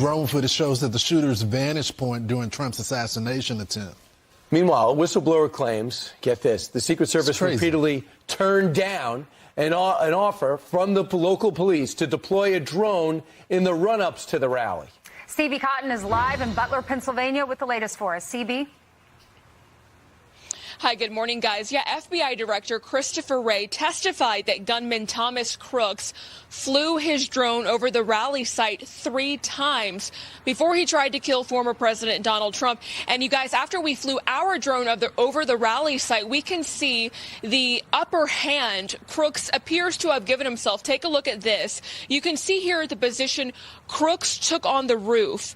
drone footage shows that the shooter's vantage point during Trump's assassination attempt. Meanwhile, a whistleblower claims, get this, the Secret Service repeatedly turned down an offer from the local police to deploy a drone in the run-ups to the rally. CB Cotton is live in Butler, Pennsylvania with the latest for us. CB? Hi, good morning, guys. Yeah, FBI Director Christopher Wray testified that gunman Thomas Crooks flew his drone over the rally site 3 times before he tried to kill former President Donald Trump. And you guys, after we flew our drone over the rally site, we can see the upper hand Crooks appears to have given himself. Take a look at this. You can see here the position Crooks took on the roof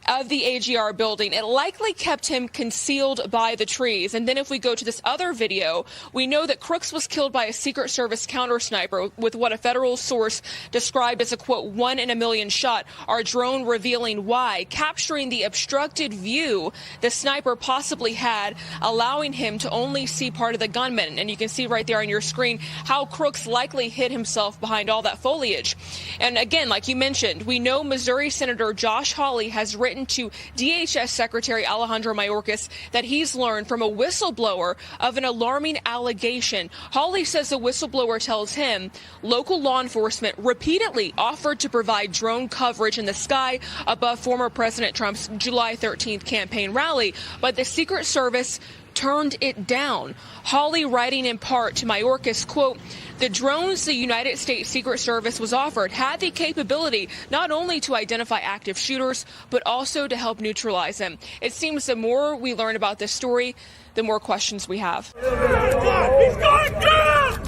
of the AGR building. It likely kept him concealed by the trees. And then if we go to this other video, we know that Crooks was killed by a Secret Service counter sniper with what a federal source described as a, quote, 1 in a million shot. Our drone revealing why, capturing the obstructed view the sniper possibly had, allowing him to only see part of the gunman. And you can see right there on your screen how Crooks likely hid himself behind all that foliage. And again, like you mentioned, we know Missouri Senator Josh Hawley has written to DHS Secretary Alejandro Mayorkas that he's learned from a whistleblower of an alarming allegation. Hawley says the whistleblower tells him local law enforcement repeatedly offered to provide drone coverage in the sky above former President Trump's July 13th campaign rally, but the Secret Service turned it down. Hawley writing in part to Mayorkas, quote, the drones the United States Secret Service was offered had the capability not only to identify active shooters, but also to help neutralize them. It seems the more we learn about this story, the more questions we have. He's going down!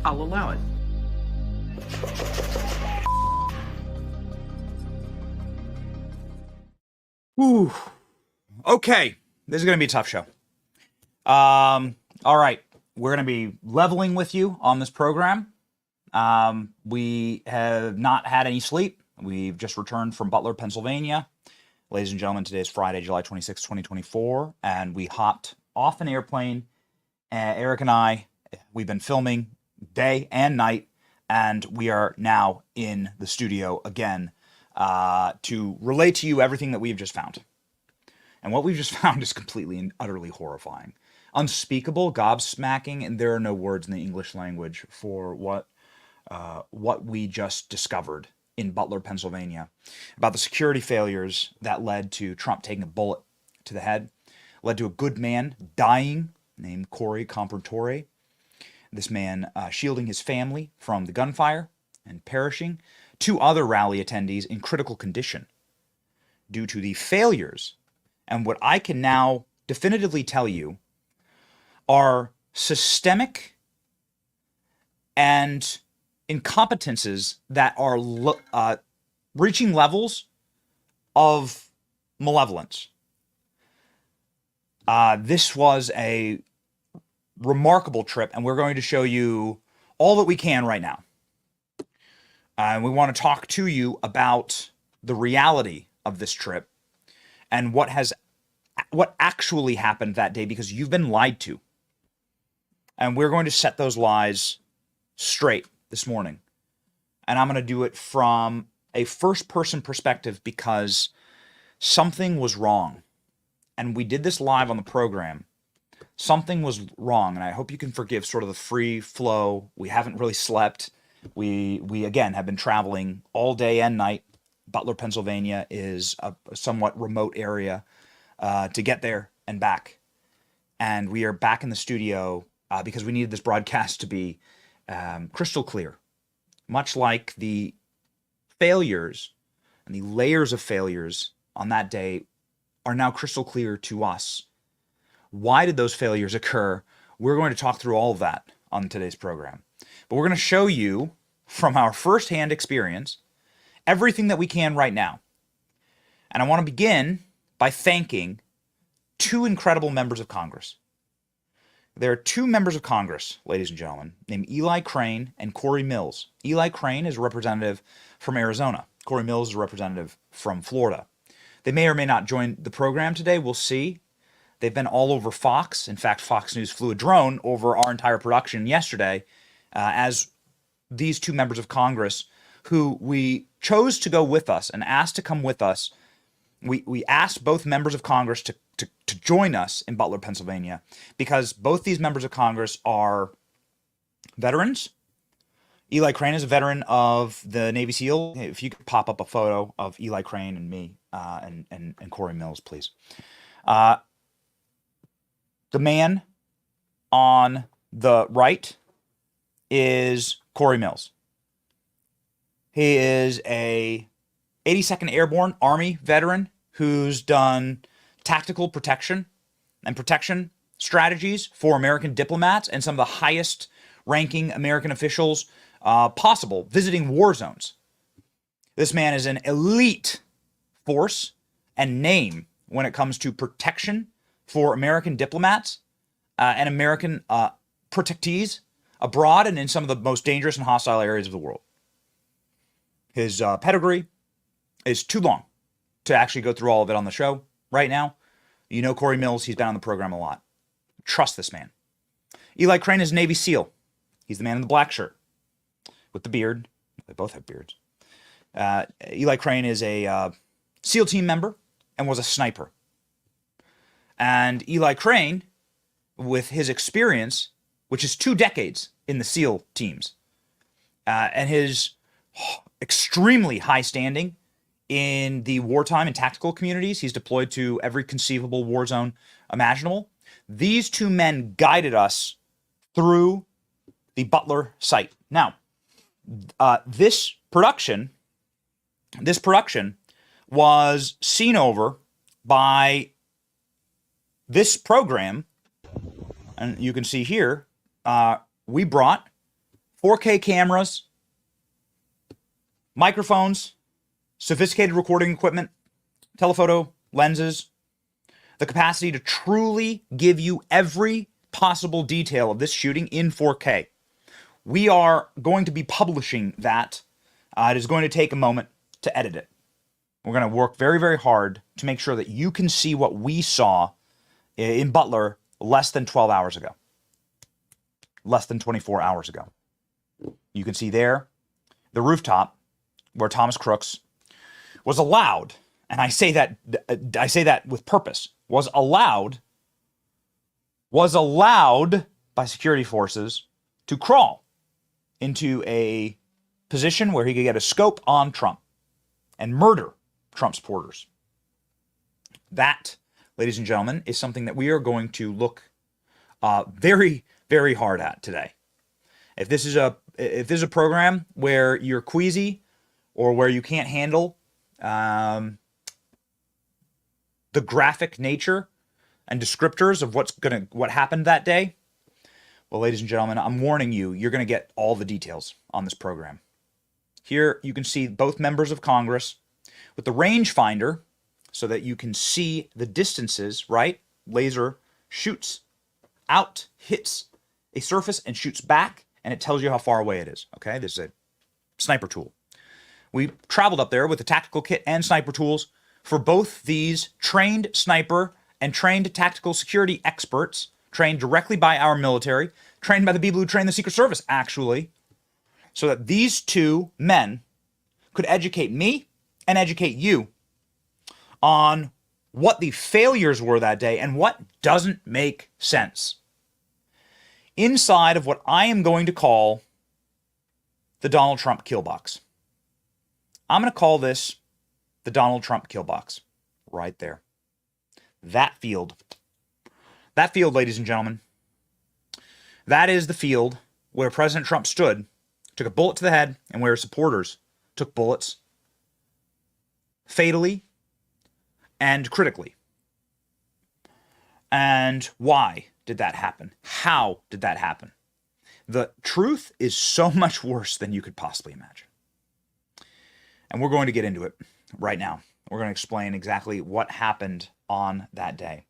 I'll allow it. Whew. Okay, this is going to be a tough show. All right, we're going to be leveling with you on this program. We have not had any sleep. We've just returned from Butler, Pennsylvania. Ladies and gentlemen, today is Friday, July 26, 2024, and we hopped off an airplane. Eric and I, we've been filming day and night, and we are now in the studio again to relay to you everything that we've just found. And what we've just found is completely and utterly horrifying. Unspeakable, gobsmacking, and there are no words in the English language for what we just discovered in Butler, Pennsylvania, about the security failures that led to Trump taking a bullet to the head, led to a good man dying named Corey Compratore. This man shielding his family from the gunfire and perishing. 2 other rally attendees in critical condition due to the failures, and what I can now definitively tell you are systemic and incompetences that are reaching levels of malevolence. This was a remarkable trip, and we're going to show you all that we can right now. And we want to talk to you about the reality of this trip and what actually happened that day, because you've been lied to. And we're going to set those lies straight this morning. And I'm going to do it from a first-person perspective because something was wrong. And we did this live on the program. Something was wrong, and I hope you can forgive sort of the free flow. We haven't really slept. We again have been traveling all day and night. Butler, Pennsylvania is a somewhat remote area to get there and back. And we are back in the studio because we needed this broadcast to be crystal clear. Much like the failures and the layers of failures on that day are now crystal clear to us. Why did those failures occur? We're going to talk through all of that on today's program. But we're going to show you from our firsthand experience everything that we can right now. And I want to begin by thanking 2 incredible members of Congress. There are 2 members of Congress, ladies and gentlemen, named Eli Crane and Corey Mills. Eli Crane is a representative from Arizona. Corey Mills is a representative from Florida. They may or may not join the program today. We'll see. They've been all over Fox. In fact, Fox News flew a drone over our entire production yesterday as these two members of Congress who we chose to go with us and asked to come with us. We asked both members of Congress to join us in Butler, Pennsylvania, because both these members of Congress are veterans. Eli Crane is a veteran of the Navy SEAL. If you could pop up a photo of Eli Crane and me and Corey Mills, please. The man on the right is Corey Mills. He is a 82nd Airborne Army veteran who's done tactical protection and protection strategies for American diplomats and some of the highest ranking American officials possible, visiting war zones. This man is an elite force and name when it comes to protection for American diplomats and American protectees abroad and in some of the most dangerous and hostile areas of the world. His pedigree is too long to actually go through all of it on the show right now. You know Corey Mills, he's been on the program a lot. Trust this man. Eli Crane is a Navy SEAL. He's the man in the black shirt with the beard. They both have beards. Eli Crane is a SEAL team member and was a sniper. And Eli Crane, with his experience, which is 2 decades in the SEAL teams, and his extremely high standing in the wartime and tactical communities. He's deployed to every conceivable war zone imaginable. These two men guided us through the Butler site. Now, this production was seen over by this program, and you can see here, we brought 4K cameras, microphones, sophisticated recording equipment, telephoto lenses, the capacity to truly give you every possible detail of this shooting in 4K. We are going to be publishing that. It is going to take a moment to edit it. We're going to work very, very hard to make sure that you can see what we saw in Butler less than 12 hours ago. Less than 24 hours ago. You can see there the rooftop where Thomas Crooks was allowed, and I say that with purpose, was allowed by security forces to crawl into a position where he could get a scope on Trump and murder Trump supporters. That, ladies and gentlemen, is something that we are going to look very, very hard at today. If this is a program where you're queasy or where you can't handle the graphic nature and descriptors of what happened that day, well, ladies and gentlemen, I'm warning you, you're going to get all the details on this program. Here you can see both members of Congress with the rangefinder so that you can see the distances, right? Laser shoots out, hits a surface and shoots back, and it tells you how far away it is. Okay, this is a sniper tool. We traveled up there with a tactical kit and sniper tools for both these trained sniper and trained tactical security experts, trained directly by our military, trained by the people who train the Secret Service, actually, so that these two men could educate me and educate you on what the failures were that day and what doesn't make sense inside of what I am going to call the Donald Trump killbox. I'm going to call this the Donald Trump killbox right there. That field, ladies and gentlemen, that is the field where President Trump stood, took a bullet to the head, and where his supporters took bullets fatally and critically. And why did that happen? How did that happen? The truth is so much worse than you could possibly imagine. And we're going to get into it right now. We're going to explain exactly what happened on that day.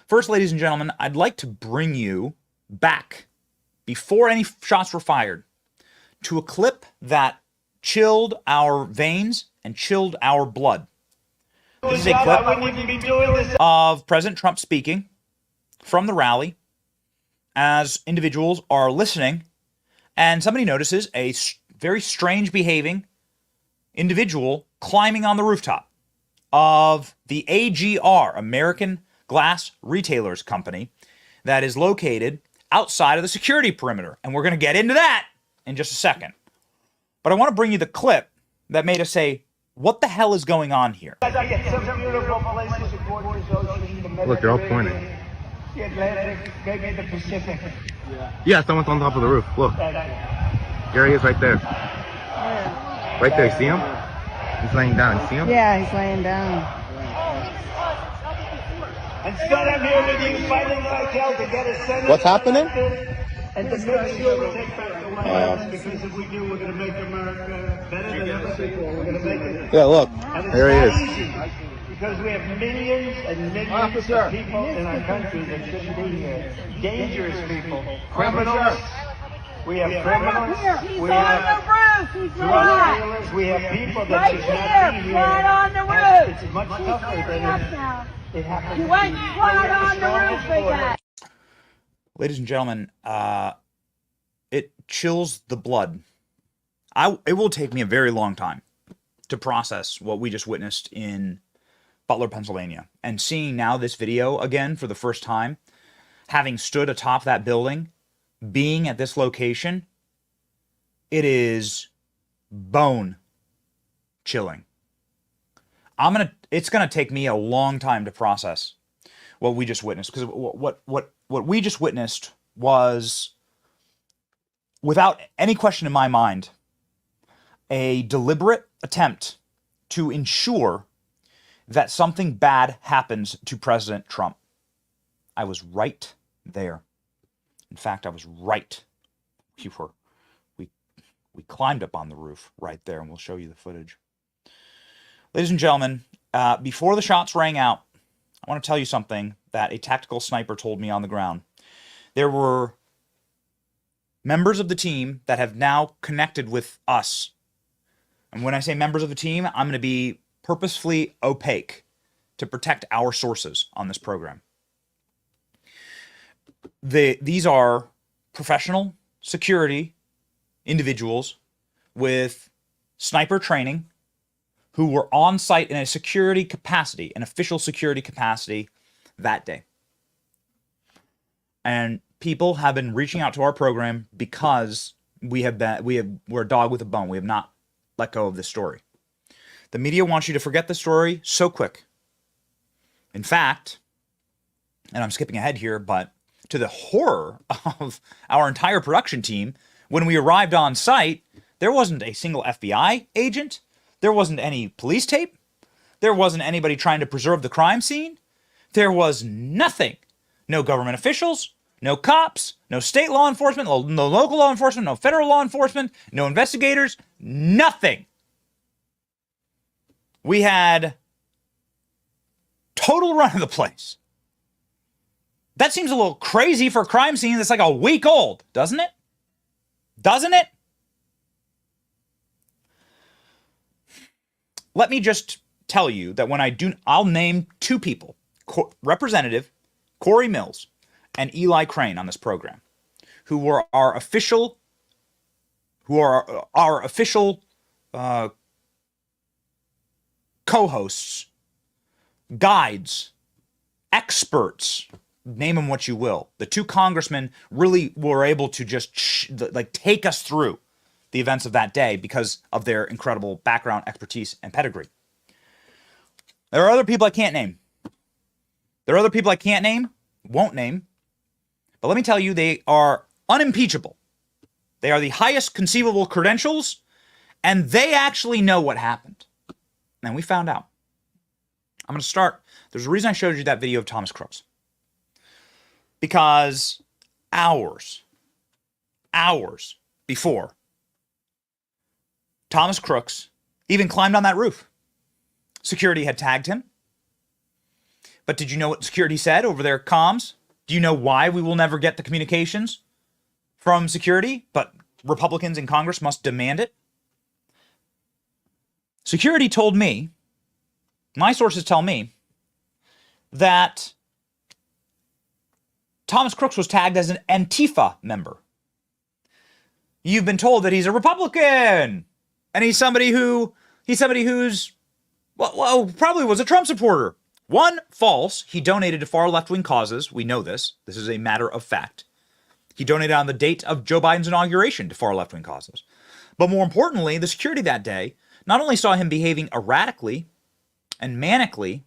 First, ladies and gentlemen, I'd like to bring you back, before any shots were fired, to a clip that chilled our veins and chilled our blood. This is a clip of President Trump speaking from the rally, as individuals are listening, and somebody notices a very strange behaving individual climbing on the rooftop of the AGR, American Glass Retailers Company, that is located outside of the security perimeter. And we're going to get into that in just a second. But I want to bring you the clip that made us say, what the hell is going on here? Look, they're all pointing. The Atlantic, maybe the Pacific. Yeah, someone's on top of the roof. Look. There he is right there. Right there, see him? He's laying down. See him? Yeah, he's laying down. Instead, I'm here with you fighting like hell to get a Senate. What's happening? And to make sure we take back the White House, because if we do, we're going to make America better than other people. We're going to make it. Yeah, look. There he is. Easy, because we have millions and millions of people in our country that shouldn't be here. Dangerous people. Criminals. We have criminals. We have drug dealers. We have people that should not be here. Right on the roof. It's much tougher than it happens. You went right on the roof again. Ladies and gentlemen, it chills the blood. It will take me a very long time to process what we just witnessed in Butler, Pennsylvania. And seeing now this video again for the first time, having stood atop that building, being at this location, it is bone chilling. It's gonna take me a long time to process what we just witnessed, because what we just witnessed was, without any question in my mind, a deliberate attempt to ensure that something bad happens to President Trump. I was right there. In fact, I was right. We climbed up on the roof right there, and we'll show you the footage. Ladies and gentlemen, before the shots rang out, I want to tell you something that a tactical sniper told me on the ground. There were members of the team that have now connected with us. And when I say members of the team, I'm going to be purposefully opaque to protect our sources on this program. These are professional security individuals with sniper training who were on site in a security capacity, an official security capacity that day. And people have been reaching out to our program because we're a dog with a bone. We have not let go of this story. The media wants you to forget the story so quick. In fact, and I'm skipping ahead here, but to the horror of our entire production team, when we arrived on site, there wasn't a single FBI agent. There wasn't any police tape. There wasn't anybody trying to preserve the crime scene. There was nothing. No government officials, no cops, no state law enforcement, no local law enforcement, no federal law enforcement, no investigators, nothing. We had total run of the place. That seems a little crazy for a crime scene that's like a week old, doesn't it? Doesn't it? Let me just tell you that when I'll name two people, Representative Corey Mills and Eli Crane on this program, who are our official co-hosts, guides, experts, name them what you will. The two congressmen really were able to just take us through the events of that day because of their incredible background, expertise, and pedigree. There are other people I can't name. Won't name. But let me tell you, they are unimpeachable. They are the highest conceivable credentials, and they actually know what happened. And we found out. I'm going to start. There's a reason I showed you that video of Thomas Crooks. Because hours before Thomas Crooks even climbed on that roof, security had tagged him. But did you know what security said over their comms? Do you know why we will never get the communications from security, but Republicans in Congress must demand it? Security told me, my sources tell me, that Thomas Crooks was tagged as an Antifa member. You've been told that he's a Republican, and he's somebody who's probably was a Trump supporter. One, false. He donated to far left-wing causes. We know this. This is a matter of fact. He donated on the date of Joe Biden's inauguration to far left-wing causes. But more importantly, the security that day not only saw him behaving erratically and manically,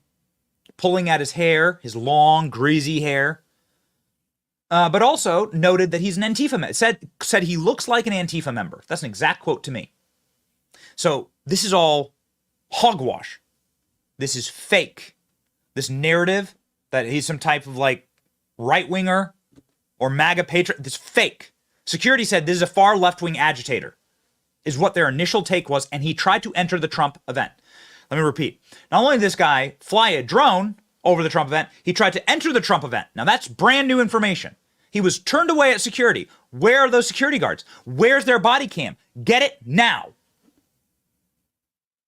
pulling at his hair, his long, greasy hair, but also noted that he's an Antifa member. Said he looks like an Antifa member. That's an exact quote to me. So this is all hogwash. This is fake. This narrative that he's some type of like right-winger or MAGA patriot, this is fake. Security said this is a far left-wing agitator, is what their initial take was, and he tried to enter the Trump event. Let me repeat. Not only did this guy fly a drone over the Trump event, he tried to enter the Trump event. Now that's brand new information. He was turned away at security. Where are those security guards? Where's their body cam? Get it now.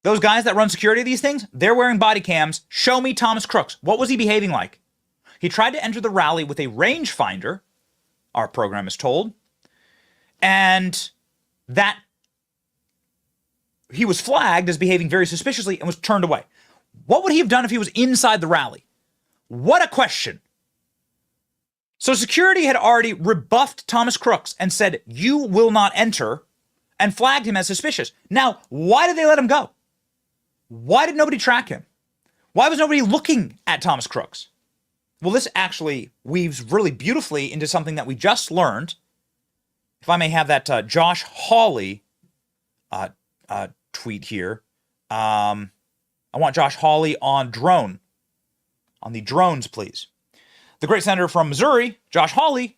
Those guys that run security of these things, they're wearing body cams. Show me Thomas Crooks. What was he behaving like? He tried to enter the rally with a rangefinder, our program is told, and that he was flagged as behaving very suspiciously and was turned away. What would he have done if he was inside the rally? What a question. So security had already rebuffed Thomas Crooks and said, you will not enter, and flagged him as suspicious. Now, why did they let him go? Why did nobody track him? Why was nobody looking at Thomas Crooks? Well, this actually weaves really beautifully into something that we just learned. If I may have that Josh Hawley tweet here. I want Josh Hawley on the drones, please. The great senator from Missouri, Josh Hawley,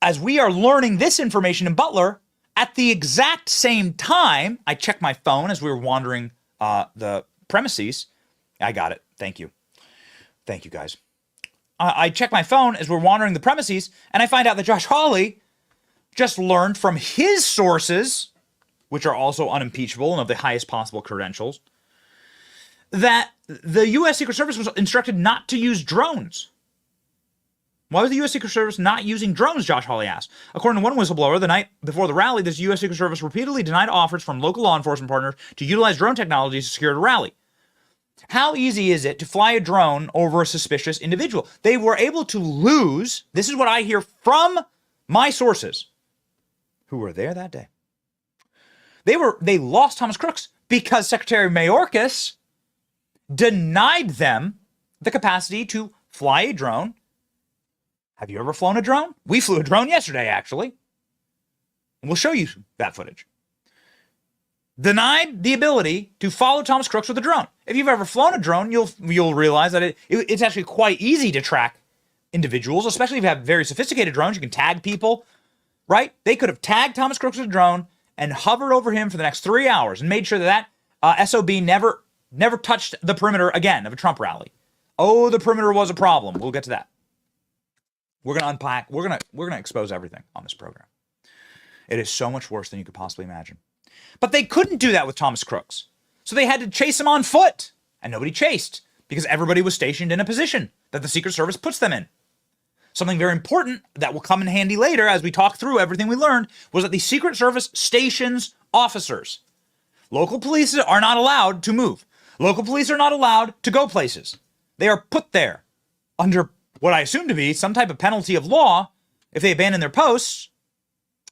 as we are learning this information in Butler, at the exact same time, I checked my phone as we were wandering the premises. I got it. Thank you. Thank you, guys. I checked my phone as we're wandering the premises, and I find out that Josh Hawley just learned from his sources, which are also unimpeachable and of the highest possible credentials, that the U.S. Secret Service was instructed not to use drones. Why was the U.S. Secret Service not using drones, Josh Hawley asked. According to one whistleblower, the night before the rally, the U.S. Secret Service repeatedly denied offers from local law enforcement partners to utilize drone technology to secure the rally. How easy is it to fly a drone over a suspicious individual? They were able to lose, this is what I hear from my sources, who were there that day. They lost Thomas Crooks because Secretary Mayorkas denied them the capacity to fly a drone. Have you ever flown a drone? We flew a drone yesterday, actually. And we'll show you that footage. Denied the ability to follow Thomas Crooks with a drone. If you've ever flown a drone, you'll realize that it's actually quite easy to track individuals, especially if you have very sophisticated drones. You can tag people, right? They could have tagged Thomas Crooks with a drone and hovered over him for the next 3 hours and made sure that SOB never touched the perimeter again of a Trump rally. Oh, the perimeter was a problem. We'll get to that. We're going to unpack. We're going to expose everything on this program. It is so much worse than you could possibly imagine. But they couldn't do that with Thomas Crooks. So they had to chase him on foot. And nobody chased because everybody was stationed in a position that the Secret Service puts them in. Something very important that will come in handy later as we talk through everything we learned was that the Secret Service stations officers. Local police are not allowed to move. Local police are not allowed to go places. They are put there under what I assume to be some type of penalty of law if they abandon their posts.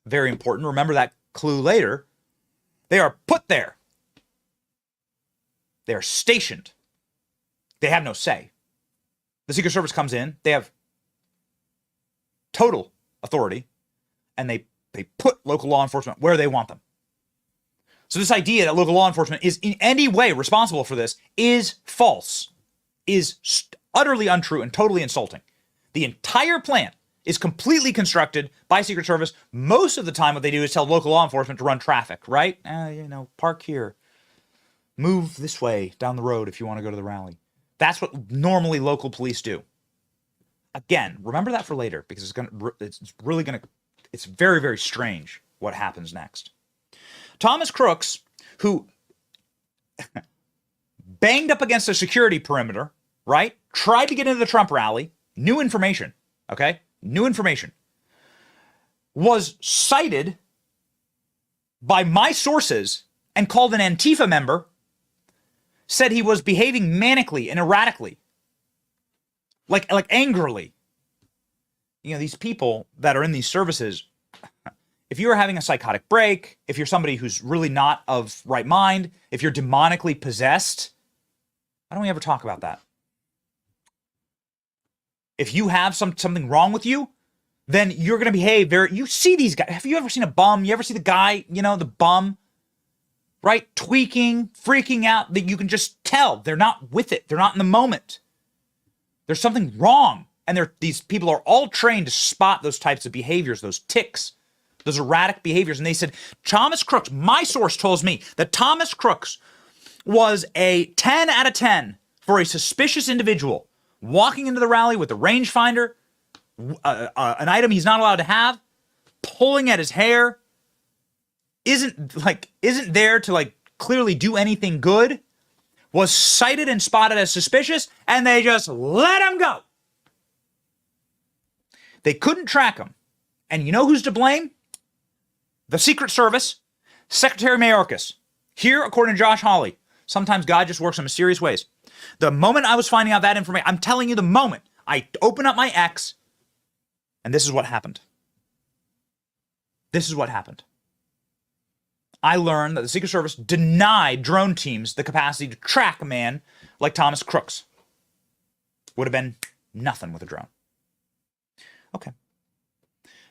Very important. Remember that clue later. They are put there. They are stationed. They have no say. The Secret Service comes in. They have total authority, and they put local law enforcement where they want them. So this idea that local law enforcement is in any way responsible for this is false, is utterly untrue and totally insulting. The entire plan is completely constructed by Secret Service. Most of the time what they do is tell local law enforcement to run traffic, right? Park here. Move this way down the road if you want to go to the rally. That's what normally local police do. Again, remember that for later because it's very, very strange what happens next. Thomas Crooks, who banged up against a security perimeter, right? Tried to get into the Trump rally. New information. okay, new information, was cited by my sources and called an Antifa member, said he was behaving manically and erratically, like angrily. You know, these people that are in these services, if you're having a psychotic break, if you're somebody who's really not of right mind, if you're demonically possessed, why don't we ever talk about that? If you have something wrong with you, then you're going to behave you see these guys. Have you ever seen a bum? You ever see the guy, you know, the bum, right? Tweaking, freaking out, that you can just tell they're not with it. They're not in the moment. There's something wrong. And these people are all trained to spot those types of behaviors, those tics, those erratic behaviors. And they said, Thomas Crooks, my source tells me that Thomas Crooks was a 10 out of 10 for a suspicious individual walking into the rally with a rangefinder, an item he's not allowed to have, pulling at his hair, isn't there to like clearly do anything good, was cited and spotted as suspicious, and they just let him go. They couldn't track him. And you know who's to blame? The Secret Service, Secretary Mayorkas. Here, according to Josh Hawley, sometimes God just works in mysterious ways. The moment I was finding out that information, I'm telling you, the moment I open up my X, and this is what happened. This is what happened. I learned that the Secret Service denied drone teams the capacity to track a man like Thomas Crooks. Would have been nothing with a drone. Okay.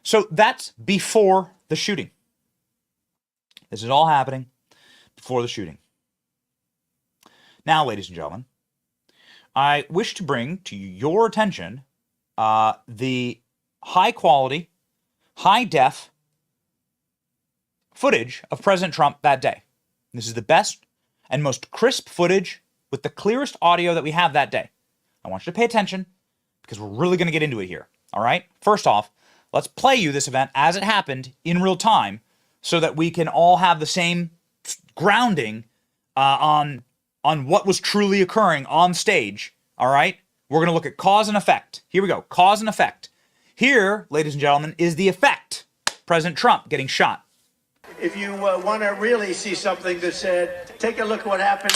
So that's before the shooting. This is all happening before the shooting. Now, ladies and gentlemen, I wish to bring to your attention the high quality, high def footage of President Trump that day. This is the best and most crisp footage with the clearest audio that we have that day. I want you to pay attention because we're really going to get into it here. All right? First off, let's play you this event as it happened in real time so that we can all have the same grounding on what was truly occurring on stage. All right? We're going to look at cause and effect. Here we go. Cause and effect. Here, ladies and gentlemen, is the effect. President Trump getting shot. If you want to really see something that said, take a look at what happened.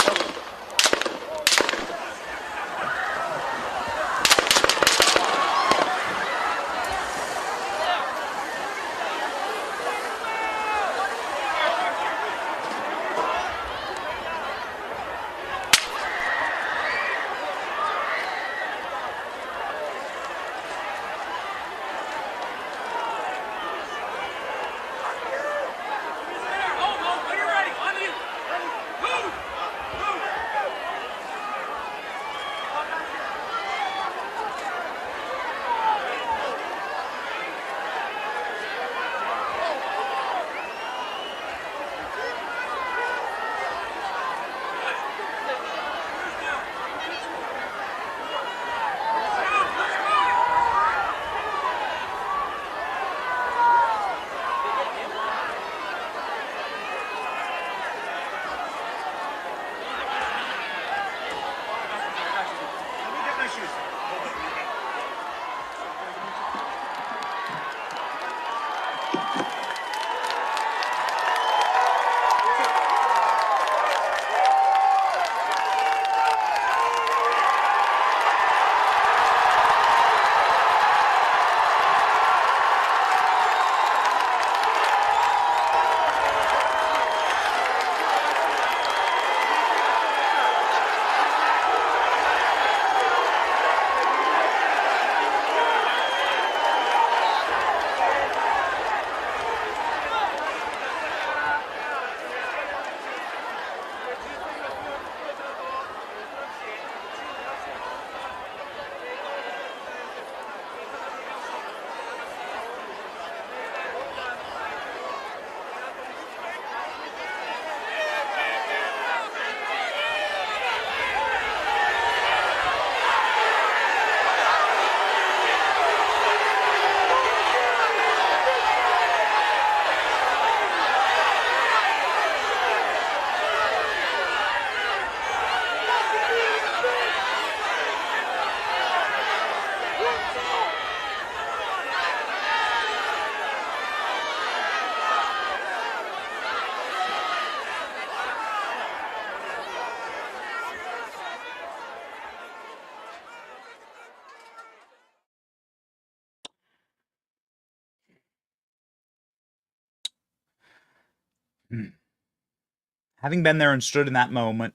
Having been there and stood in that moment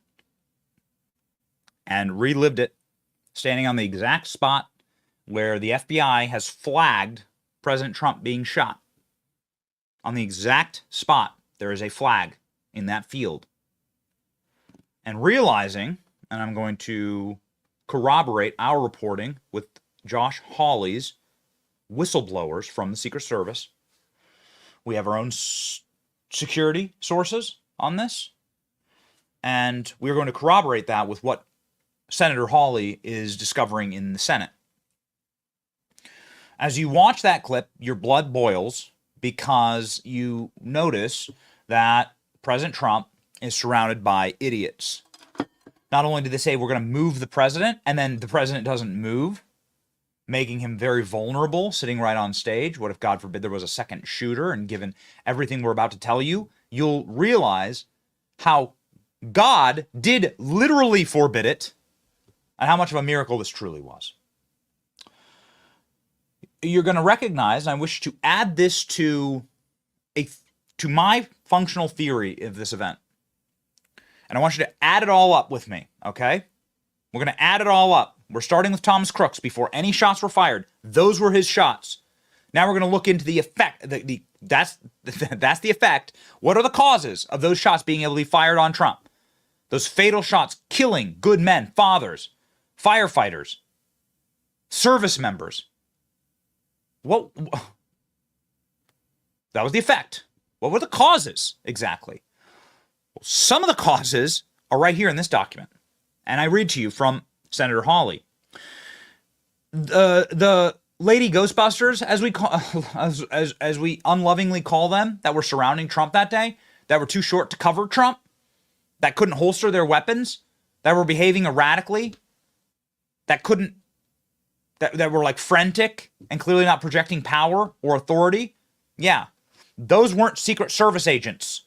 and relived it, standing on the exact spot where the FBI has flagged President Trump being shot, on the exact spot, there is a flag in that field. And realizing, and I'm going to corroborate our reporting with Josh Hawley's whistleblowers from the Secret Service. We have our own security sources on this, and we're going to corroborate that with what Senator Hawley is discovering in the Senate. As you watch that clip, your blood boils because you notice that President Trump is surrounded by idiots. Not only do they say we're going to move the president, and then the president doesn't move, making him very vulnerable, sitting right on stage. What if, God forbid, there was a second shooter? And given everything we're about to tell you, you'll realize how God did literally forbid it, and how much of a miracle this truly was. You're going to recognize, and I wish to add this to my functional theory of this event. And I want you to add it all up with me, okay? We're going to add it all up. We're starting with Thomas Crooks. Before any shots were fired, those were his shots. Now we're going to look into the effect. That's the effect. What are the causes of those shots being able to be fired on Trump? Those fatal shots killing good men, fathers, firefighters, service members. What? That was the effect. What were the causes exactly? Well, some of the causes are right here in this document. And I read to you from Senator Hawley. The Lady Ghostbusters, as we call, as we unlovingly call them, that were surrounding Trump that day, that were too short to cover Trump, that couldn't holster their weapons, that were behaving erratically, that were like frantic and clearly not projecting power or authority. Yeah, those weren't Secret Service agents.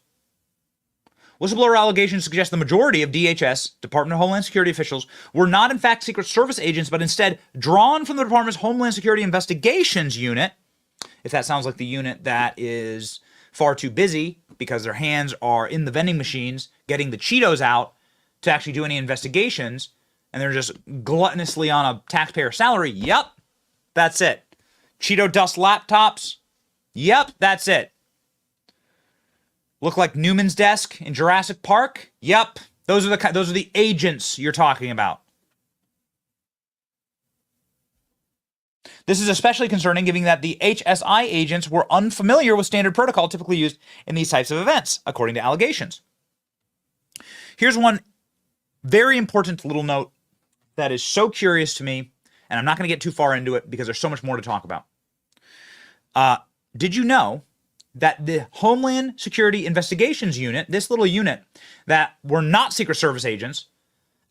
Whistleblower allegations suggest the majority of DHS, Department of Homeland Security officials, were not in fact Secret Service agents, but instead drawn from the Department's Homeland Security Investigations Unit. If that sounds like the unit that is far too busy because their hands are in the vending machines getting the Cheetos out to actually do any investigations, and they're just gluttonously on a taxpayer salary, yep, that's it. Cheeto dust laptops, yep, that's it. Look like Newman's desk in Jurassic Park? Yep. Those are the agents you're talking about. This is especially concerning given that the HSI agents were unfamiliar with standard protocol typically used in these types of events, according to allegations. Here's one very important little note that is so curious to me, and I'm not going to get too far into it because there's so much more to talk about. Did you know that the Homeland Security Investigations Unit, this little unit that were not Secret Service agents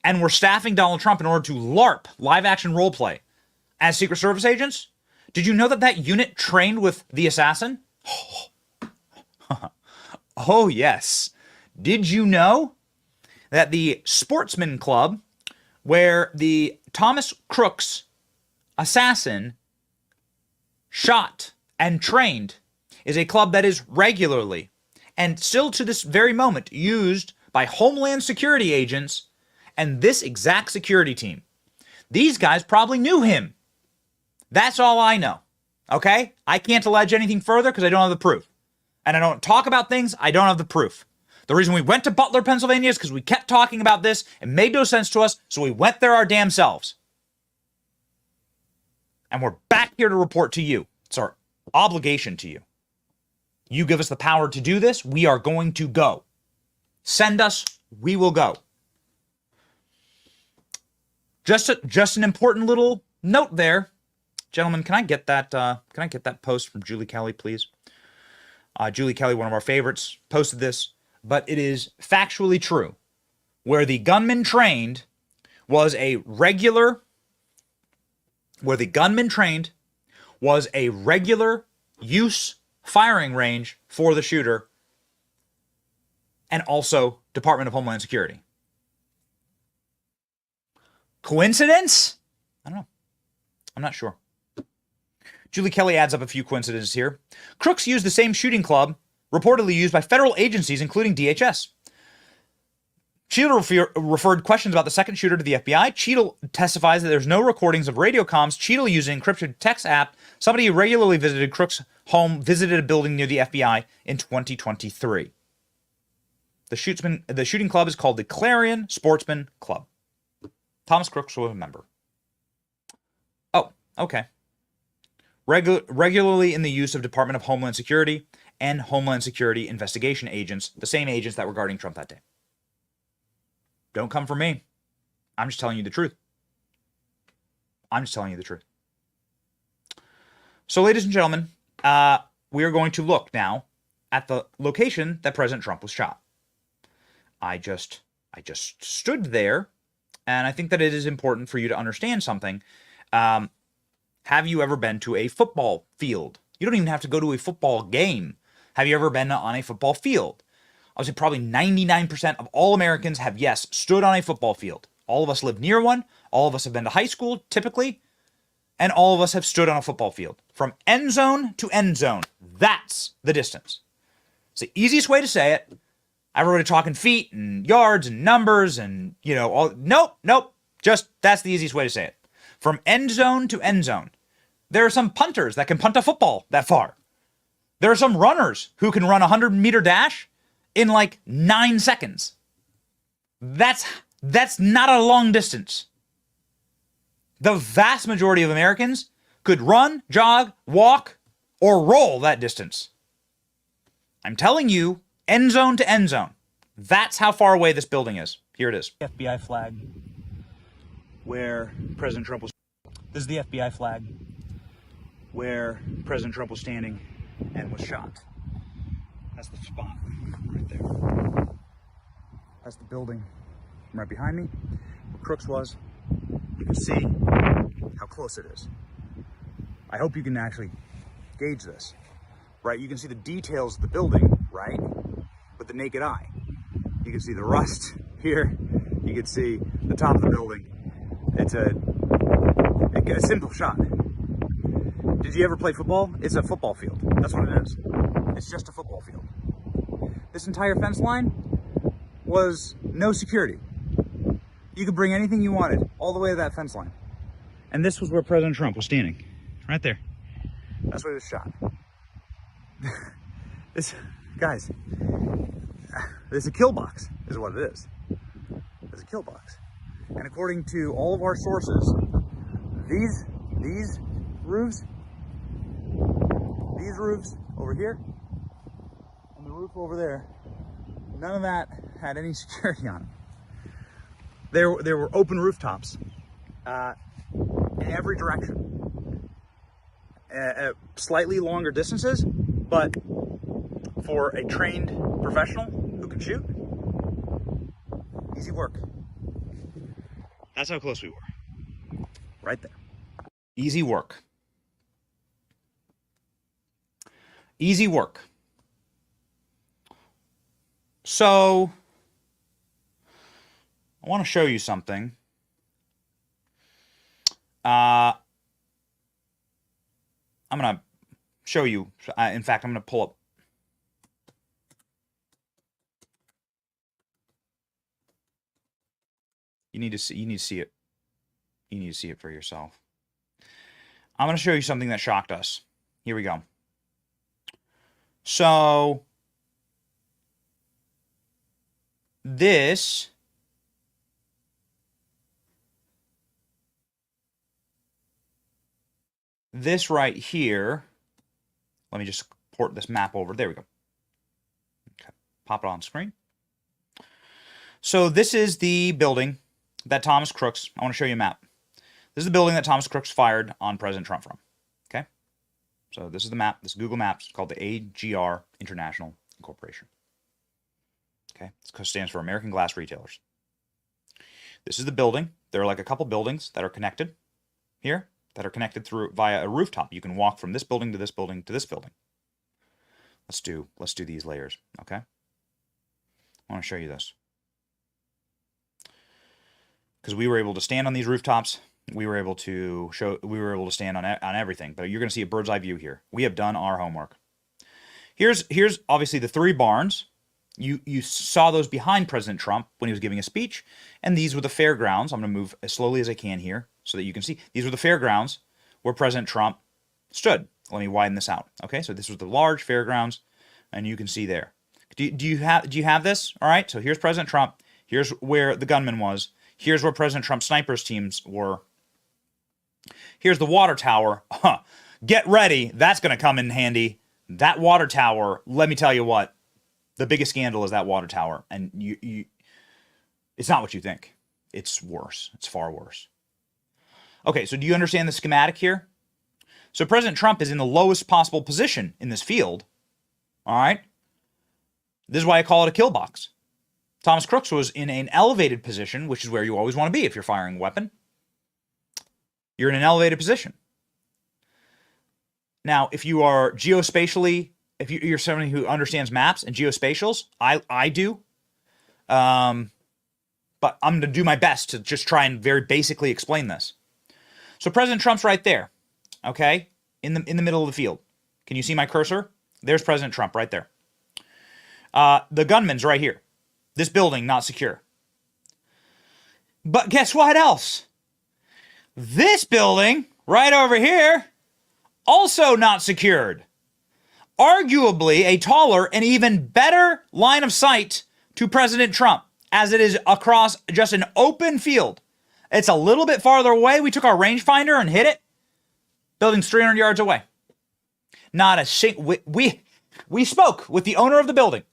and were staffing Donald Trump in order to LARP, live action role play, as Secret Service agents? Did you know that that unit trained with the assassin? Oh, yes. Did you know that the Sportsman Club, where the Thomas Crooks assassin shot and trained, is a club that is regularly and still to this very moment used by Homeland Security agents and this exact security team? These guys probably knew him. That's all I know. Okay? I can't allege anything further because I don't have the proof. And I don't talk about things I don't have the proof. The reason we went to Butler, Pennsylvania is because we kept talking about this. It made no sense to us, so we went there our damn selves. And we're back here to report to you. It's our obligation to you. You give us the power to do this, we are going to go. Send us, we will go. Just an important little note there. Gentlemen, can I get that post from Julie Kelly, please? Julie Kelly, one of our favorites, posted this, but it is factually true. Where the gunman trained was a regular use firing range for the shooter, and also Department of Homeland Security. Coincidence? I don't know. I'm not sure. Julie Kelly adds up a few coincidences here. Crooks used the same shooting club reportedly used by federal agencies, including DHS. Cheadle referred questions about the second shooter to the FBI. Cheadle testifies that there's no recordings of radio comms. Cheadle used an encrypted text app. Somebody who regularly visited Crook's home visited a building near the FBI in 2023. The shooting club is called the Clarion Sportsman Club. Thomas Crooks was a member. Oh, okay. Regularly in the use of Department of Homeland Security and Homeland Security investigation agents, the same agents that were guarding Trump that day. Don't come for me. I'm just telling you the truth. I'm just telling you the truth. So, ladies and gentlemen, we are going to look now at the location that President Trump was shot. I just stood there, and I think that it is important for you to understand something. Have you ever been to a football field? You don't even have to go to a football game. Have you ever been on a football field? I would say probably 99% of all Americans have, yes, stood on a football field. All of us live near one. All of us have been to high school, typically. And all of us have stood on a football field. From end zone to end zone. That's the distance. It's the easiest way to say it. Everybody talking feet and yards and numbers and, all. Nope. Just, that's the easiest way to say it. From end zone to end zone. There are some punters that can punt a football that far. There are some runners who can run a 100-meter dash in like 9 seconds. That's not a long distance. The vast majority of Americans could run, jog, walk, or roll that distance. I'm telling you, end zone to end zone. That's how far away this building is. Here it is. FBI flag where President Trump was. This is the FBI flag where President Trump was standing and was shot. That's the spot right there. That's the building right behind me where Crooks was. You can see how close it is. I hope you can actually gauge this, right? You can see the details of the building, right? With the naked eye. You can see the rust here. You can see the top of the building. It's a simple shot. Did you ever play football? It's a football field. That's what it is. It's just a football field. This entire fence line was no security. You could bring anything you wanted all the way to that fence line. And this was where President Trump was standing. Right there. That's where he was shot. Guys, this is a kill box, is what it is. It's a kill box. And according to all of our sources, these roofs over here, and the roof over there, none of that had any security on it. There were open rooftops in every direction, at slightly longer distances, but for a trained professional who can shoot, easy work. That's how close we were. Right there. Easy work. Easy work. So, I want to show you something. I'm going to show you. In fact, I'm going to pull up. You need to see it. You need to see it for yourself. I'm going to show you something that shocked us. Here we go. So, this right here, let me just port this map over. There we go. Okay. Pop it on screen. So this is the building that Thomas Crooks, I want to show you a map. This is the building that Thomas Crooks fired on President Trump from. Okay? So this is the map. This is Google Maps. It's called the AGR International Incorporation. Okay? It stands for American Glass Retailers. This is the building. There are like a couple buildings that are connected here, that are connected through via a rooftop. You can walk from this building to this building to this building. Let's do these layers, okay? I want to show you this. Because we were able to stand on these rooftops. We were able to stand on everything. But you're going to see a bird's eye view here. We have done our homework. Here's obviously the 3 barns. You saw those behind President Trump when he was giving a speech, and these were the fairgrounds. I'm going to move as slowly as I can here so that you can see. These were the fairgrounds where President Trump stood. Let me widen this out. Okay, so this was the large fairgrounds, and you can see there. Do you have this? All right, so here's President Trump. Here's where the gunman was. Here's where President Trump's snipers teams were. Here's the water tower. Get ready. That's going to come in handy. That water tower, let me tell you what, the biggest scandal is that water tower. And it's not what you think. It's worse. It's far worse. Okay, so do you understand the schematic here? So President Trump is in the lowest possible position in this field. All right? This is why I call it a kill box. Thomas Crooks was in an elevated position, which is where you always want to be if you're firing a weapon. You're in an elevated position. Now, if you are geospatially, if you're somebody who understands maps and geospatials, I do. But I'm going to do my best to just try and very basically explain this. So President Trump's right there, okay, in the middle of the field. Can you see my cursor? There's President Trump right there. The gunman's right here. This building not secure. But guess what else? This building right over here also not secured. Arguably a taller and even better line of sight to President Trump, as it is across just an open field. It's a little bit farther away. We took our rangefinder and hit it. Building's 300 yards away. Not a single... We spoke with the owner of the building.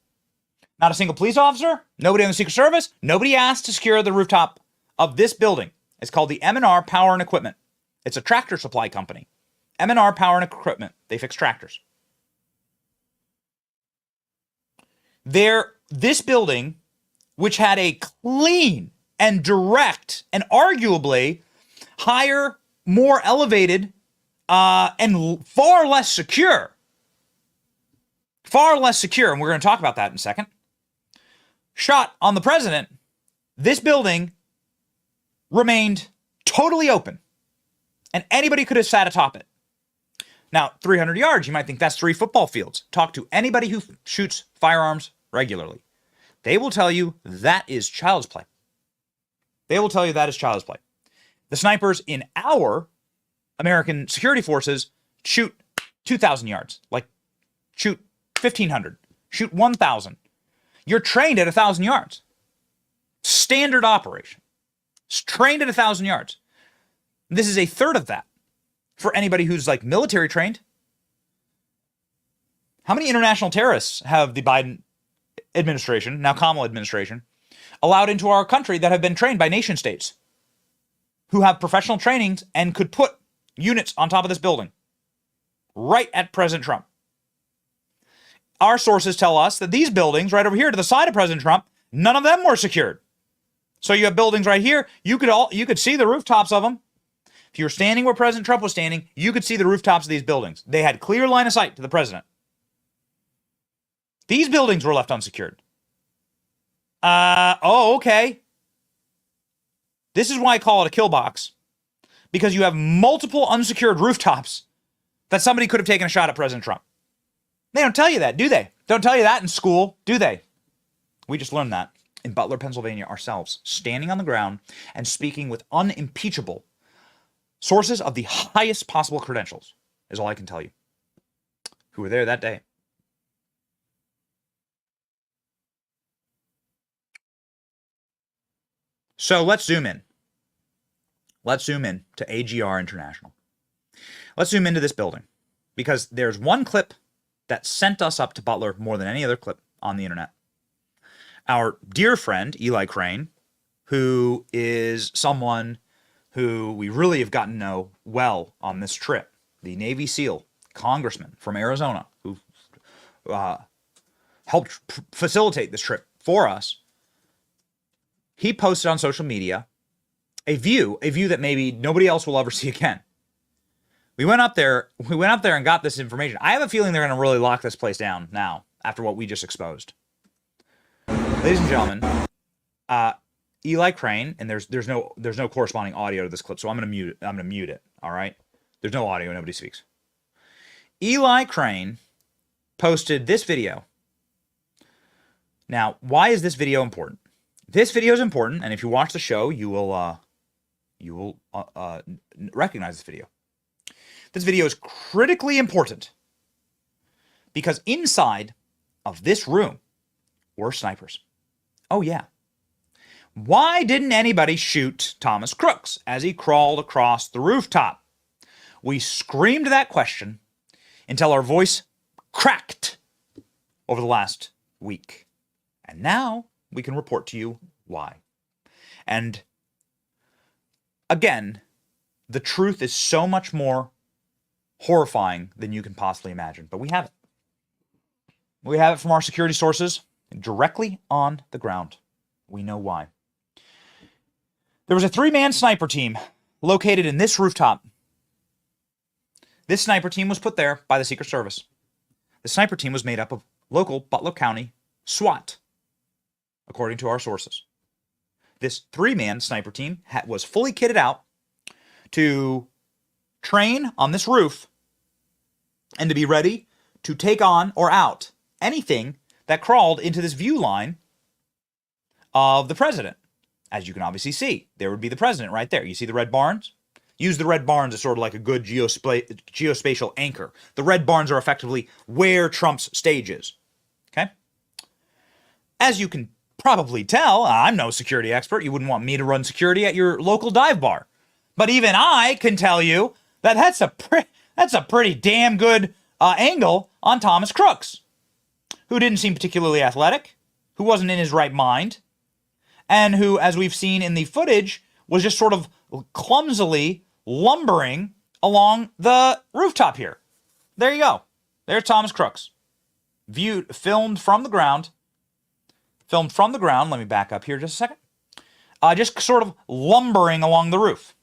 Not a single police officer, nobody on the Secret Service, nobody asked to secure the rooftop of this building. It's called the M&R Power and Equipment. It's a tractor supply company. M&R Power and Equipment. They fix tractors. This building, which had a clean and direct and arguably higher, more elevated, and far less secure, and we're going to talk about that in a second, shot on the president, this building remained totally open, and anybody could have sat atop it. Now, 300 yards, you might think that's 3 football fields. Talk to anybody who shoots firearms regularly. They will tell you that is child's play. They will tell you that is child's play. The snipers in our American security forces shoot 2,000 yards, like shoot 1,500, shoot 1,000. You're trained at 1,000 yards. Standard operation. It's trained at 1,000 yards. This is a third of that for anybody who's like military trained. How many international terrorists have the Biden administration, now Kamala administration, allowed into our country that have been trained by nation states who have professional trainings and could put units on top of this building right at President Trump? Our sources tell us that these buildings right over here to the side of President Trump, none of them were secured. So you have buildings right here. You could see the rooftops of them. If you were standing where President Trump was standing, you could see the rooftops of these buildings. They had clear line of sight to the president. These buildings were left unsecured. Okay. This is why I call it a kill box. Because you have multiple unsecured rooftops that somebody could have taken a shot at President Trump. They don't tell you that, do they? Don't tell you that in school, do they? We just learned that in Butler, Pennsylvania ourselves, standing on the ground and speaking with unimpeachable sources of the highest possible credentials, is all I can tell you, who were there that day. So let's zoom in. Let's zoom in to AGR International. Let's zoom into this building, because there's one clip that sent us up to Butler more than any other clip on the internet. Our dear friend, Eli Crane, who is someone who we really have gotten to know well on this trip, the Navy SEAL congressman from Arizona, who helped facilitate this trip for us. He posted on social media a view that maybe nobody else will ever see again. We went up there and got this information. I have a feeling they're going to really lock this place down now after what we just exposed. Ladies and gentlemen, Eli Crane, and there's no corresponding audio to this clip, so I'm going to mute it, all right? There's no audio, nobody speaks. Eli Crane posted this video. Now, why is this video important? This video is important, and if you watch the show, you will recognize this video. This video is critically important because inside of this room were snipers. Oh, yeah. Why didn't anybody shoot Thomas Crooks as he crawled across the rooftop? We screamed that question until our voice cracked over the last week. And now we can report to you why. And again, the truth is so much more horrifying than you can possibly imagine. But we have it. We have it from our security sources directly on the ground. We know why. There was a 3-man sniper team located in this rooftop. This sniper team was put there by the Secret Service. The sniper team was made up of local Butler County SWAT, according to our sources. This 3-man sniper team was fully kitted out to train on this roof and to be ready to take on or out anything that crawled into this view line of the president. As you can obviously see, there would be the president right there. You see the red barns? Use the red barns as sort of like a good geospatial anchor. The red barns are effectively where Trump's stage is. Okay? As you can probably tell, I'm no security expert. You wouldn't want me to run security at your local dive bar. But even I can tell you that that's a pretty damn good angle on Thomas Crooks, who didn't seem particularly athletic, who wasn't in his right mind, and who, as we've seen in the footage, was just sort of clumsily lumbering along the rooftop here. There you go. There's Thomas Crooks. Filmed from the ground. Let me back up here just a second. Just sort of lumbering along the roof.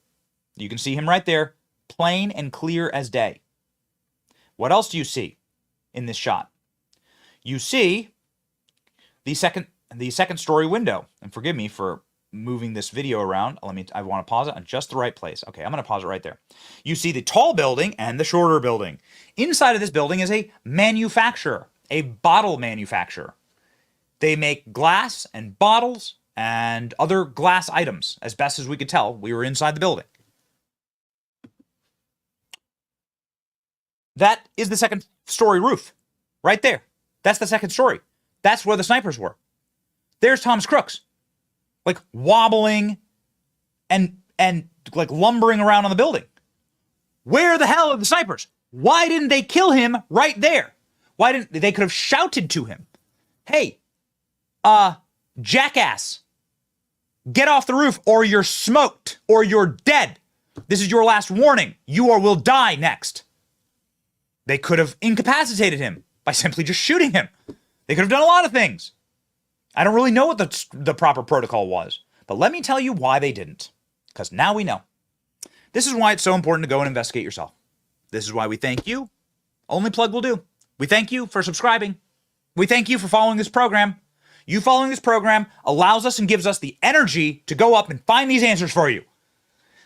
You can see him right there, plain and clear as day. What else do you see in this shot? You see the second story window. And forgive me for moving this video around. I want to pause it on just the right place. Okay, I'm going to pause it right there. You see the tall building and the shorter building. Inside of this building is a manufacturer, a bottle manufacturer. They make glass and bottles and other glass items. As best as we could tell, we were inside the building. That is the second story roof. Right there. That's the second story. That's where the snipers were. There's Thomas Crooks. Like wobbling and like lumbering around on the building. Where the hell are the snipers? Why didn't they kill him right there? Why didn't they could have shouted to him? Hey, jackass, get off the roof or you're smoked or you're dead. This is your last warning. You will die next. They could have incapacitated him by simply just shooting him. They could have done a lot of things. I don't really know what the proper protocol was, but let me tell you why they didn't. Because now we know. This is why it's so important to go and investigate yourself. This is why we thank you. Only plug will do. We thank you for subscribing. We thank you for following this program. You following this program allows us and gives us the energy to go up and find these answers for you.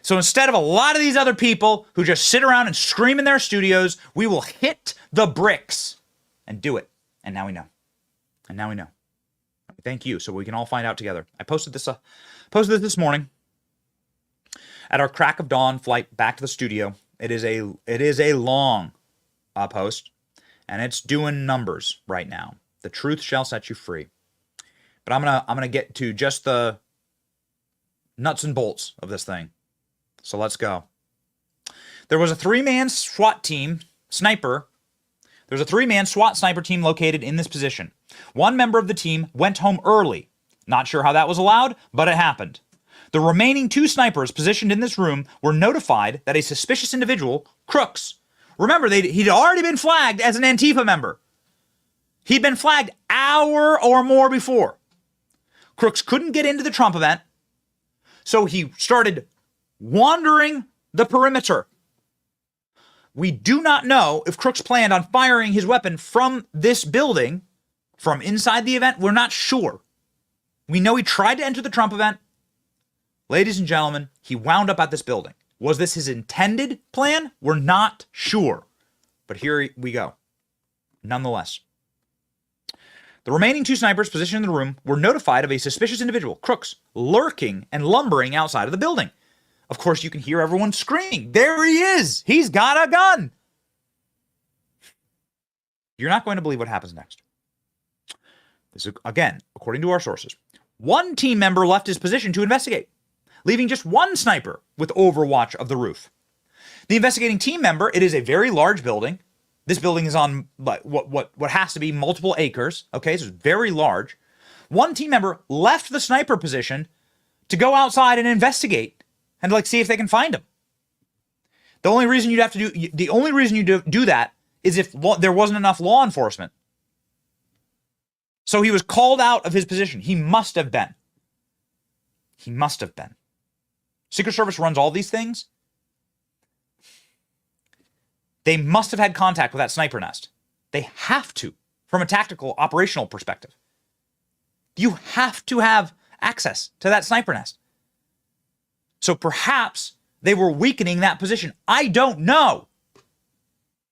So instead of a lot of these other people who just sit around and scream in their studios, we will hit the bricks and do it. And now we know. And now we know. Thank you. So we can all find out together. I posted this morning at our crack of dawn flight back to the studio. It is a long post, and it's doing numbers right now. The truth shall set you free. But I'm gonna get to just the nuts and bolts of this thing. So let's go. There was a 3-man SWAT team sniper. There's a 3-man SWAT sniper team located in this position. One member of the team went home early. Not sure how that was allowed, but it happened. The remaining 2 snipers positioned in this room were notified that a suspicious individual, Crooks, remember, he'd already been flagged as an Antifa member. He'd been flagged hour or more before. Crooks couldn't get into the Trump event, so he started wandering the perimeter. We do not know if Crooks planned on firing his weapon from this building, from inside the event. We're not sure. We know he tried to enter the Trump event. Ladies and gentlemen, he wound up at this building. Was this his intended plan? We're not sure. But here we go. nonetheless. The remaining 2 snipers positioned in the room were notified of a suspicious individual, Crooks, lurking and lumbering outside of the building. Of course, you can hear everyone screaming, "There he is! He's got a gun!" You're not going to believe what happens next. This is, again, according to our sources. 1 team member left his position to investigate, leaving just 1 sniper with overwatch of the roof. The investigating team member, it is a very large building. This building is on what has to be multiple acres. Okay, so it's very large. 1 team member left the sniper position to go outside and investigate and see if they can find him. The only reason you do that is if there wasn't enough law enforcement. So he was called out of his position. He must have been. He must have been. Secret Service runs all these things. They must have had contact with that sniper nest. They have to, from a tactical, operational perspective. You have to have access to that sniper nest. So perhaps they were weakening that position. I don't know.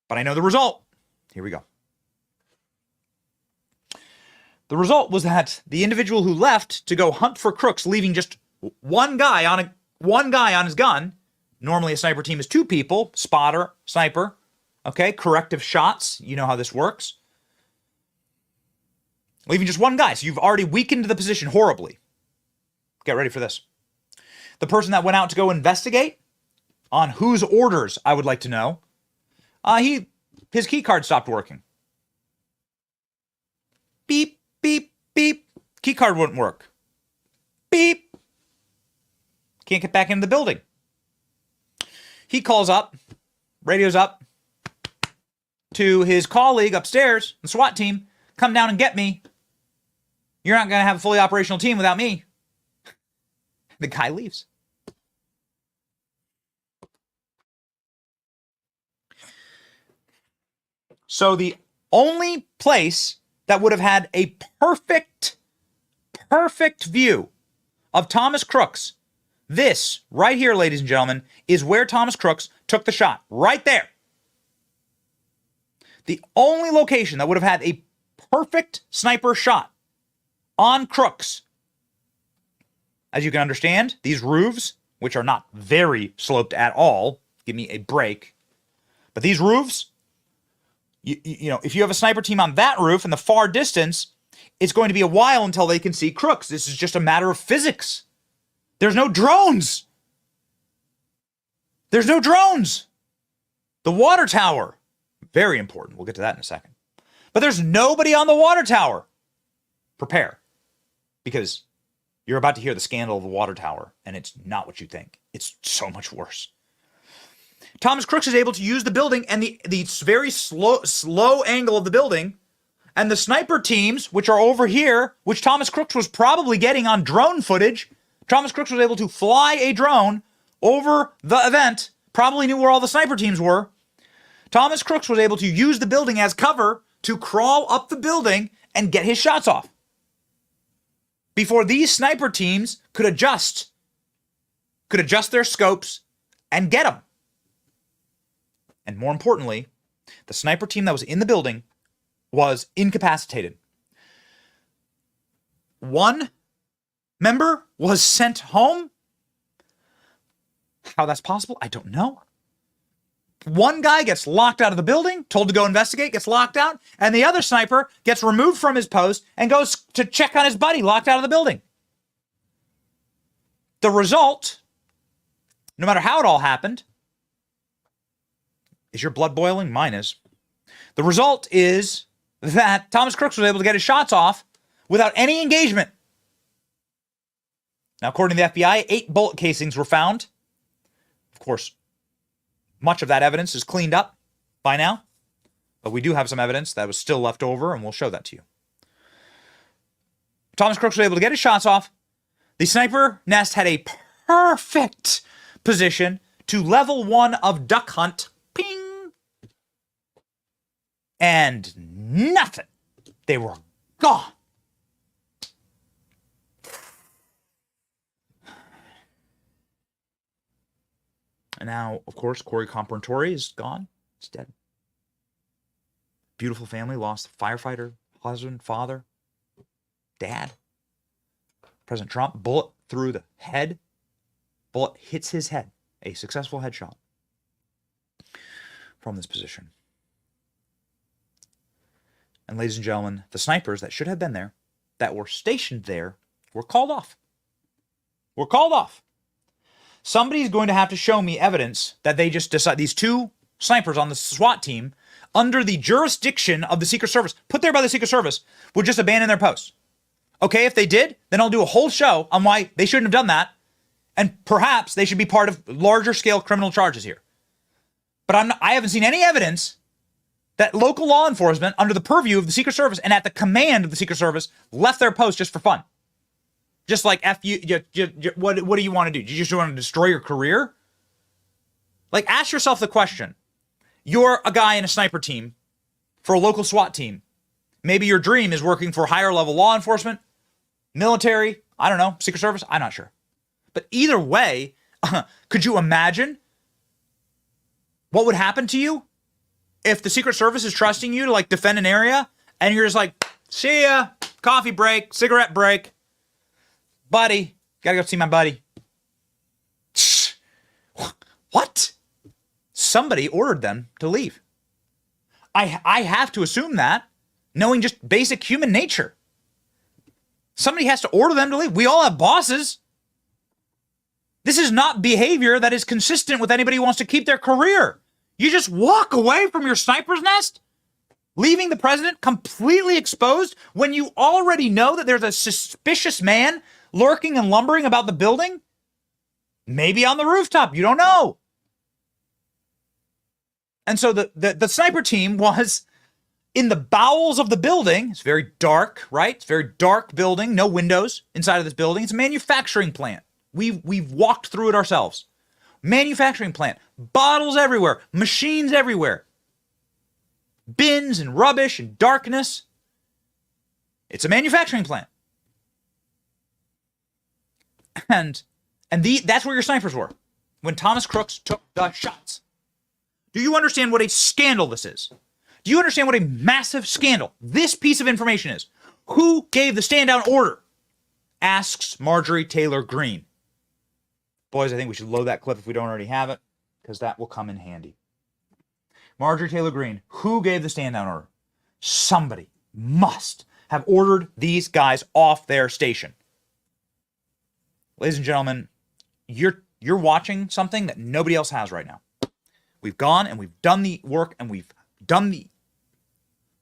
But I know the result. Here we go. The result was that the individual who left to go hunt for crooks, leaving just one guy on his gun. Normally a sniper team is 2 people, spotter, sniper, okay, corrective shots. You know how this works. Leaving just 1 guy. So you've already weakened the position horribly. Get ready for this. The person that went out to go investigate, on whose orders, I would like to know, his key card stopped working. Beep, beep, beep. Key card wouldn't work. Beep. Can't get back into the building. He calls up, radios up to his colleague upstairs, the SWAT team, "Come down and get me. You're not going to have a fully operational team without me." The guy leaves. So the only place that would have had a perfect view of Thomas Crooks, this right here, ladies and gentlemen, is where Thomas Crooks took the shot. Right there. The only location that would have had a perfect sniper shot on Crooks. As you can understand, these roofs, which are not very sloped at all, give me a break, but these roofs, you know, if you have a sniper team on that roof in the far distance, it's going to be a while until they can see Crooks. This is just a matter of physics. There's no drones. There's no drones. The water tower, very important. We'll get to that in a second. But there's nobody on the water tower. Prepare, because you're about to hear the scandal of the water tower, and it's not what you think. It's so much worse. Thomas Crooks is able to use the building and the very slow angle of the building, and the sniper teams, which are over here, which Thomas Crooks was probably getting on drone footage. Thomas Crooks was able to fly a drone over the event, probably knew where all the sniper teams were. Thomas Crooks was able to use the building as cover to crawl up the building and get his shots off before these sniper teams could adjust their scopes and get him. And more importantly, the sniper team that was in the building was incapacitated. One member was sent home. How that's possible, I don't know. One guy gets locked out of the building, told to go investigate, gets locked out, and the other sniper gets removed from his post and goes to check on his buddy locked out of the building. The result, no matter how it all happened, is your blood boiling? Mine is. The result is that Thomas Crooks was able to get his shots off without any engagement. Now, according to the FBI, 8 bullet casings were found. Of course, much of that evidence is cleaned up by now, but we do have some evidence that was still left over, and we'll show that to you. Thomas Crooks was able to get his shots off. The sniper nest had a perfect position to level 1 of duck hunt. Ping! And nothing. They were gone. And now, of course, Corey Comperentori is gone. He's dead. beautiful family lost a firefighter, husband, father, dad. President Trump, bullet through the head. Bullet hits his head. A successful headshot from this position. And ladies and gentlemen, the snipers that should have been there, that were stationed there, were called off. Were called off. Somebody's going to have to show me evidence that they just decide, these two snipers on the SWAT team, under the jurisdiction of the Secret Service, put there by the Secret Service, would just abandon their posts. Okay, if they did, then I'll do a whole show on why they shouldn't have done that, and perhaps they should be part of larger scale criminal charges here. But I haven't seen any evidence that local law enforcement, under the purview of the Secret Service and at the command of the Secret Service, left their post just for fun. Just like, what do you want to do? Do you just want to destroy your career? Like, ask yourself the question. You're a guy in a sniper team for a local SWAT team. Maybe your dream is working for higher level law enforcement, military, I don't know, Secret Service, I'm not sure. But either way, could you imagine what would happen to you if the Secret Service is trusting you to like defend an area and you're just like, see ya, coffee break, cigarette break, buddy, gotta go see my buddy. What? Somebody ordered them to leave. I have to assume that, knowing just basic human nature. Somebody has to order them to leave. We all have bosses. This is not behavior that is consistent with anybody who wants to keep their career. You just walk away from your sniper's nest, leaving the president completely exposed when you already know that there's a suspicious man lurking and lumbering about the building? Maybe on the rooftop. You don't know. And so the sniper team was in the bowels of the building. It's very dark, right? It's a very dark building, no windows inside of this building. It's a manufacturing plant. We've walked through it ourselves. Manufacturing plant, bottles everywhere, machines everywhere, bins and rubbish and darkness. It's a manufacturing plant. And that's where your snipers were when Thomas Crooks took the shots. Do you understand what a scandal this is? Do you understand what a massive scandal this piece of information is? Who gave the stand down order? Asks Marjorie Taylor Greene. Boys, I think we should load that clip if we don't already have it, because that will come in handy. Marjorie Taylor Greene, who gave the stand down order? Somebody must have ordered these guys off their station. Ladies and gentlemen, you're watching something that nobody else has right now. We've gone and we've done the work and we've done the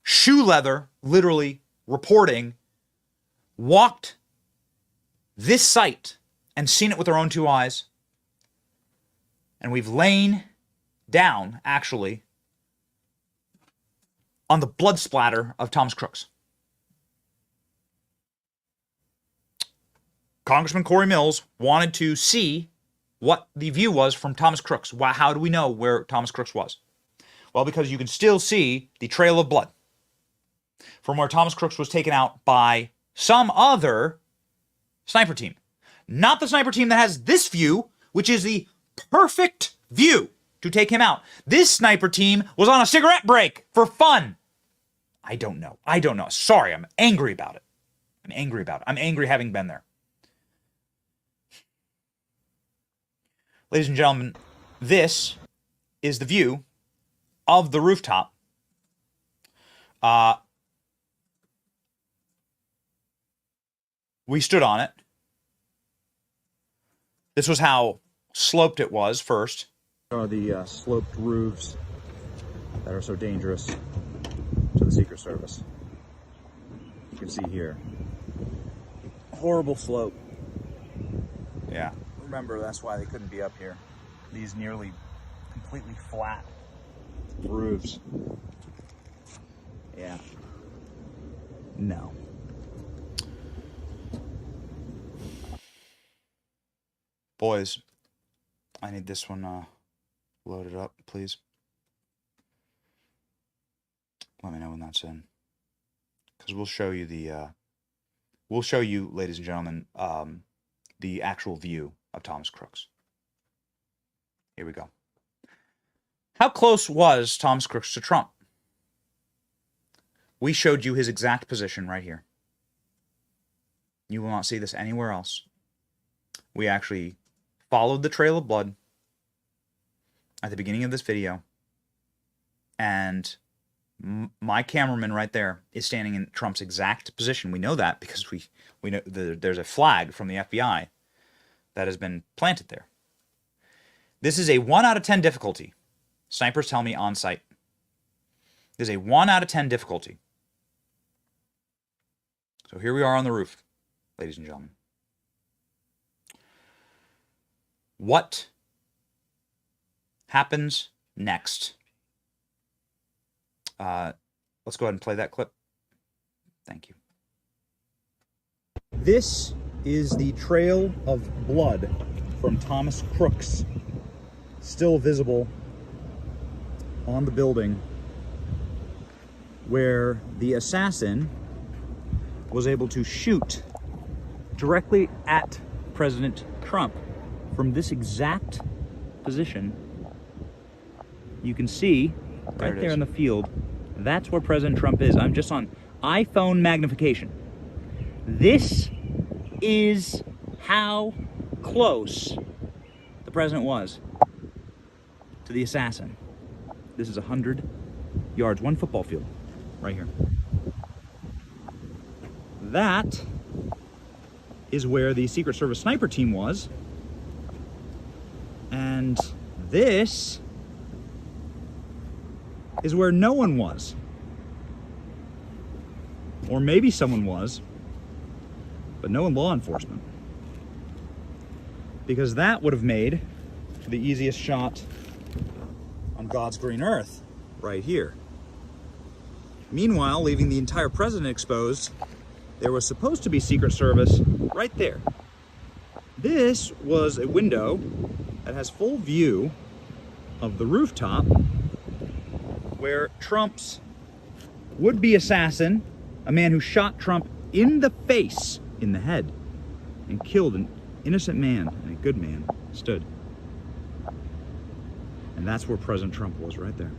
shoe leather, literally reporting, walked this site and seen it with our own two eyes. And we've lain down, actually, on the blood splatter of Thomas Crooks. Congressman Corey Mills wanted to see what the view was from Thomas Crooks. How do we know where Thomas Crooks was? Well, because you can still see the trail of blood from where Thomas Crooks was taken out by some other sniper team. Not the sniper team that has this view, which is the perfect view to take him out. This sniper team was on a cigarette break for fun. I don't know. Sorry, I'm angry about it. I'm angry having been there. Ladies and gentlemen, this is the view of the rooftop. We stood on it. This was how sloped it was first. Are the sloped roofs that are so dangerous to the Secret Service. You can see here. Horrible slope. Yeah. Remember, that's why they couldn't be up here. These nearly completely flat roofs. Yeah. No. Boys, I need this one loaded up, please. Let me know when that's in. Because we'll show you ladies and gentlemen, the actual view of Thomas Crooks. Here we go. How close was Thomas Crooks to Trump? We showed you his exact position right here. You will not see this anywhere else. We actually followed the trail of blood at the beginning of this video, and my cameraman right there is standing in Trump's exact position. We know that because we know there's a flag from the FBI that has been planted there. This is a 1 out of 10 difficulty. Snipers tell me on site. There's a 1 out of 10 difficulty. So here we are on the roof, ladies and gentlemen. What happens next? Let's go ahead and play that clip. Thank you. This is the trail of blood from Thomas Crooks, still visible on the building, where the assassin was able to shoot directly at President Trump from this exact position. You can see right there in the field, that's where President Trump is. I'm just on iPhone magnification. This is how close the president was to the assassin. This is 100 yards, 1 football field, right here. That is where the Secret Service sniper team was. And this is where no one was. Or maybe someone was, but no law enforcement. Because that would have made the easiest shot on God's green earth, right here. Meanwhile, leaving the entire president exposed, there was supposed to be Secret Service right there. This was a window that has full view of the rooftop where Trump's would-be assassin, a man who shot Trump in the face, in the head, and killed an innocent man and a good man, stood. And that's where President Trump was, right there.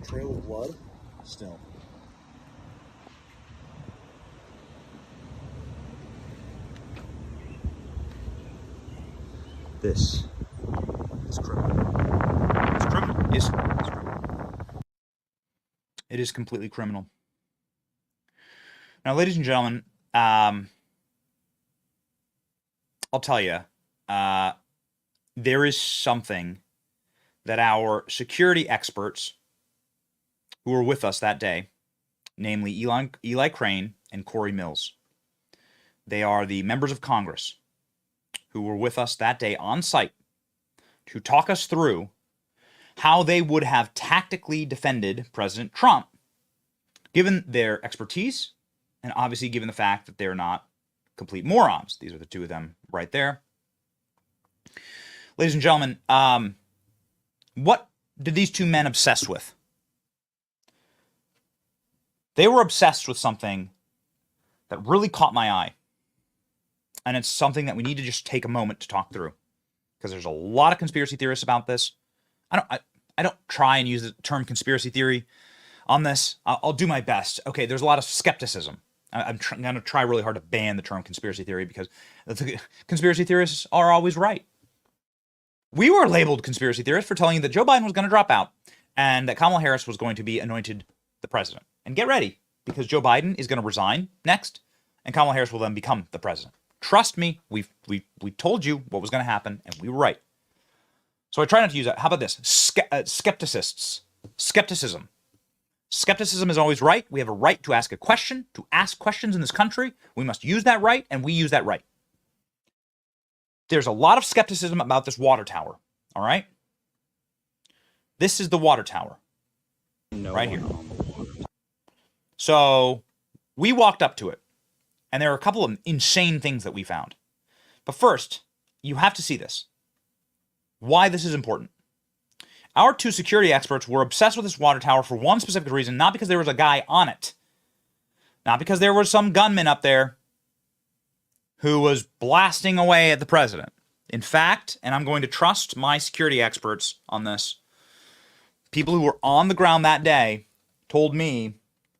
Trail of blood, still. This is criminal. It's criminal. It's criminal. It is completely criminal. Now, ladies and gentlemen, I'll tell you, there is something that our security experts who were with us that day, namely Eli Crane and Corey Mills, they are the members of Congress who were with us that day on site to talk us through how they would have tactically defended President Trump, given their expertise, and obviously given the fact that they're not complete morons. These are the two of them right there. Ladies and gentlemen, what did these two men obsess with? They were obsessed with something that really caught my eye. And it's something that we need to just take a moment to talk through, because there's a lot of conspiracy theorists about this. I don't try and use the term conspiracy theory on this. I'll do my best. Okay, there's a lot of skepticism. I'm going to try really hard to ban the term conspiracy theory, because the conspiracy theorists are always right. We were labeled conspiracy theorists for telling you that Joe Biden was going to drop out and that Kamala Harris was going to be anointed the president. And get ready, because Joe Biden is going to resign next, and Kamala Harris will then become the president. Trust me, we told you what was going to happen, and we were right. So I try not to use that. How about this? Skepticism. Skepticism is always right. We have a right to ask a question, to ask questions in this country. We must use that right, and we use that right. There's a lot of skepticism about this water tower, all right? This is the water tower, right here. So we walked up to it, and there are a couple of insane things that we found. But first, you have to see this. Why this is important. Our two security experts were obsessed with this water tower for one specific reason, not because there was a guy on it, not because there was some gunman up there who was blasting away at the president. In fact, and I'm going to trust my security experts on this, people who were on the ground that day told me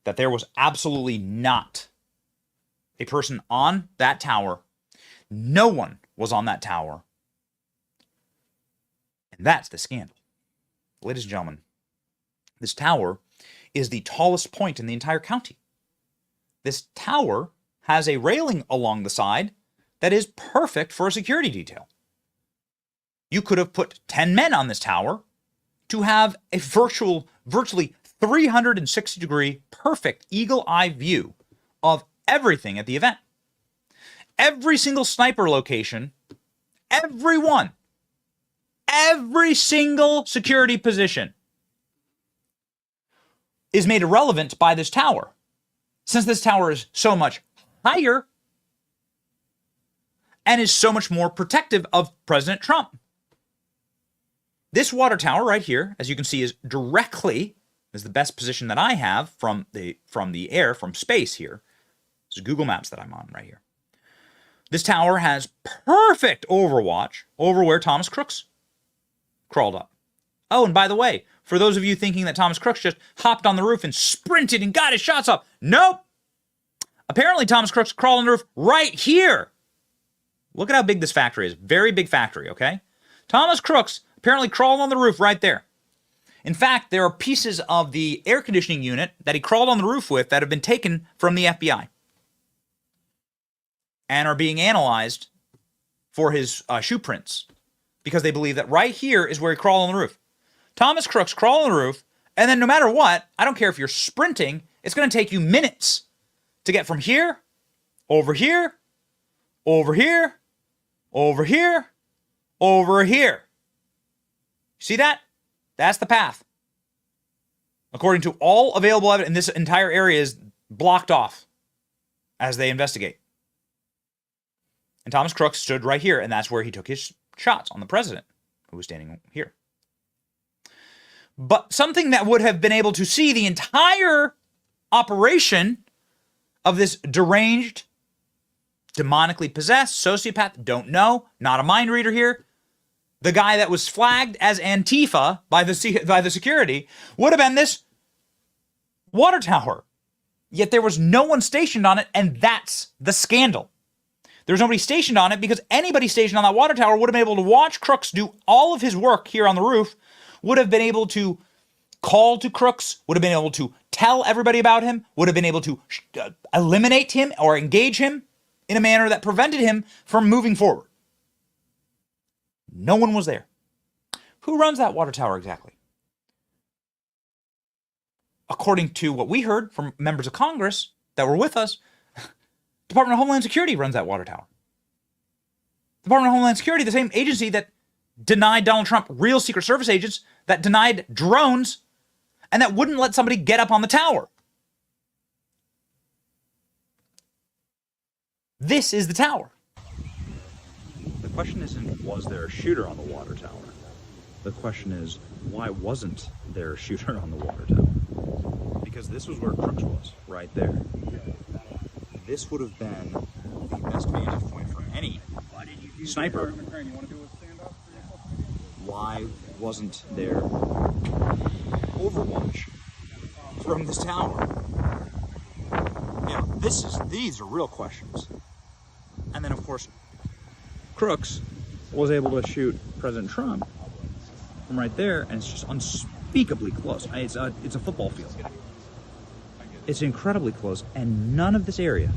that there was absolutely not a person on that tower. No one was on that tower. And that's the scandal. Ladies and gentlemen, this tower is the tallest point in the entire county. This tower has a railing along the side that is perfect for a security detail. You could have put 10 men on this tower to have a virtually 360-degree perfect eagle-eye view of everything at the event. Every single sniper location, every single security position is made irrelevant by this tower. Since this tower is so much higher and is so much more protective of President Trump. This water tower right here, as you can see, is the best position that I have from the air, from space here. This is Google Maps that I'm on right here. This tower has perfect overwatch over where Thomas Crooks crawled up. Oh, and by the way, for those of you thinking that Thomas Crooks just hopped on the roof and sprinted and got his shots up, nope. Apparently Thomas Crooks crawled on the roof right here. Look at how big this factory is. Very big factory, okay? Thomas Crooks apparently crawled on the roof right there. In fact, there are pieces of the air conditioning unit that he crawled on the roof with that have been taken from the FBI and are being analyzed for his shoe prints because they believe that right here is where he crawled on the roof. Thomas Crooks crawled on the roof, and then no matter what, I don't care if you're sprinting, it's going to take you minutes to get from here, over here, over here, over here, over here. See that? That's the path. According to all available evidence, and this entire area is blocked off as they investigate. And Thomas Crooks stood right here, and that's where he took his shots on the president, who was standing here. But something that would have been able to see the entire operation of this deranged, demonically possessed sociopath, don't know, not a mind reader here, the guy that was flagged as Antifa by the security, would have been this water tower. Yet there was no one stationed on it, and that's the scandal. There's nobody stationed on it because anybody stationed on that water tower would have been able to watch Crooks do all of his work here on the roof, would have been able to call to Crooks, would have been able to tell everybody about him, would have been able to eliminate him or engage him in a manner that prevented him from moving forward. No one was there. Who runs that water tower exactly? According to what we heard from members of Congress that were with us, Department of Homeland Security runs that water tower. Department of Homeland Security, the same agency that denied Donald Trump real Secret Service agents, that denied drones, and that wouldn't let somebody get up on the tower. This is the tower. The question isn't, was there a shooter on the water tower? The question is, why wasn't there a shooter on the water tower? Because this was where Crooks was, right there. This would have been the best vantage point for any sniper. Why wasn't there overwatch from this tower? Yeah, these are real questions. And then, of course, Crooks was able to shoot President Trump from right there, and it's just unspeakably close. It's a football field. It's incredibly close, and none of this area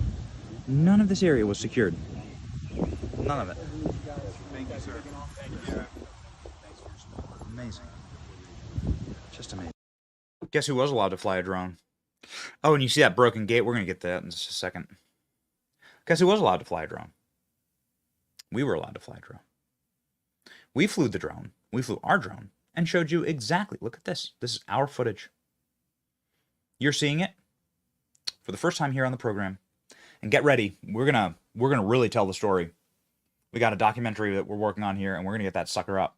was secured. None of it. Thank you, sir. Thank you. Thanks for your support. Amazing. Just amazing. Guess who was allowed to fly a drone? Oh, and you see that broken gate? We're going to get that in just a second. Guess who was allowed to fly a drone? We were allowed to fly a drone. We flew the drone. We flew our drone and showed you exactly. Look at this. This is our footage. You're seeing it for the first time here on the program. And get ready. We're gonna really tell the story. We got a documentary that we're working on here, and we're gonna get that sucker up,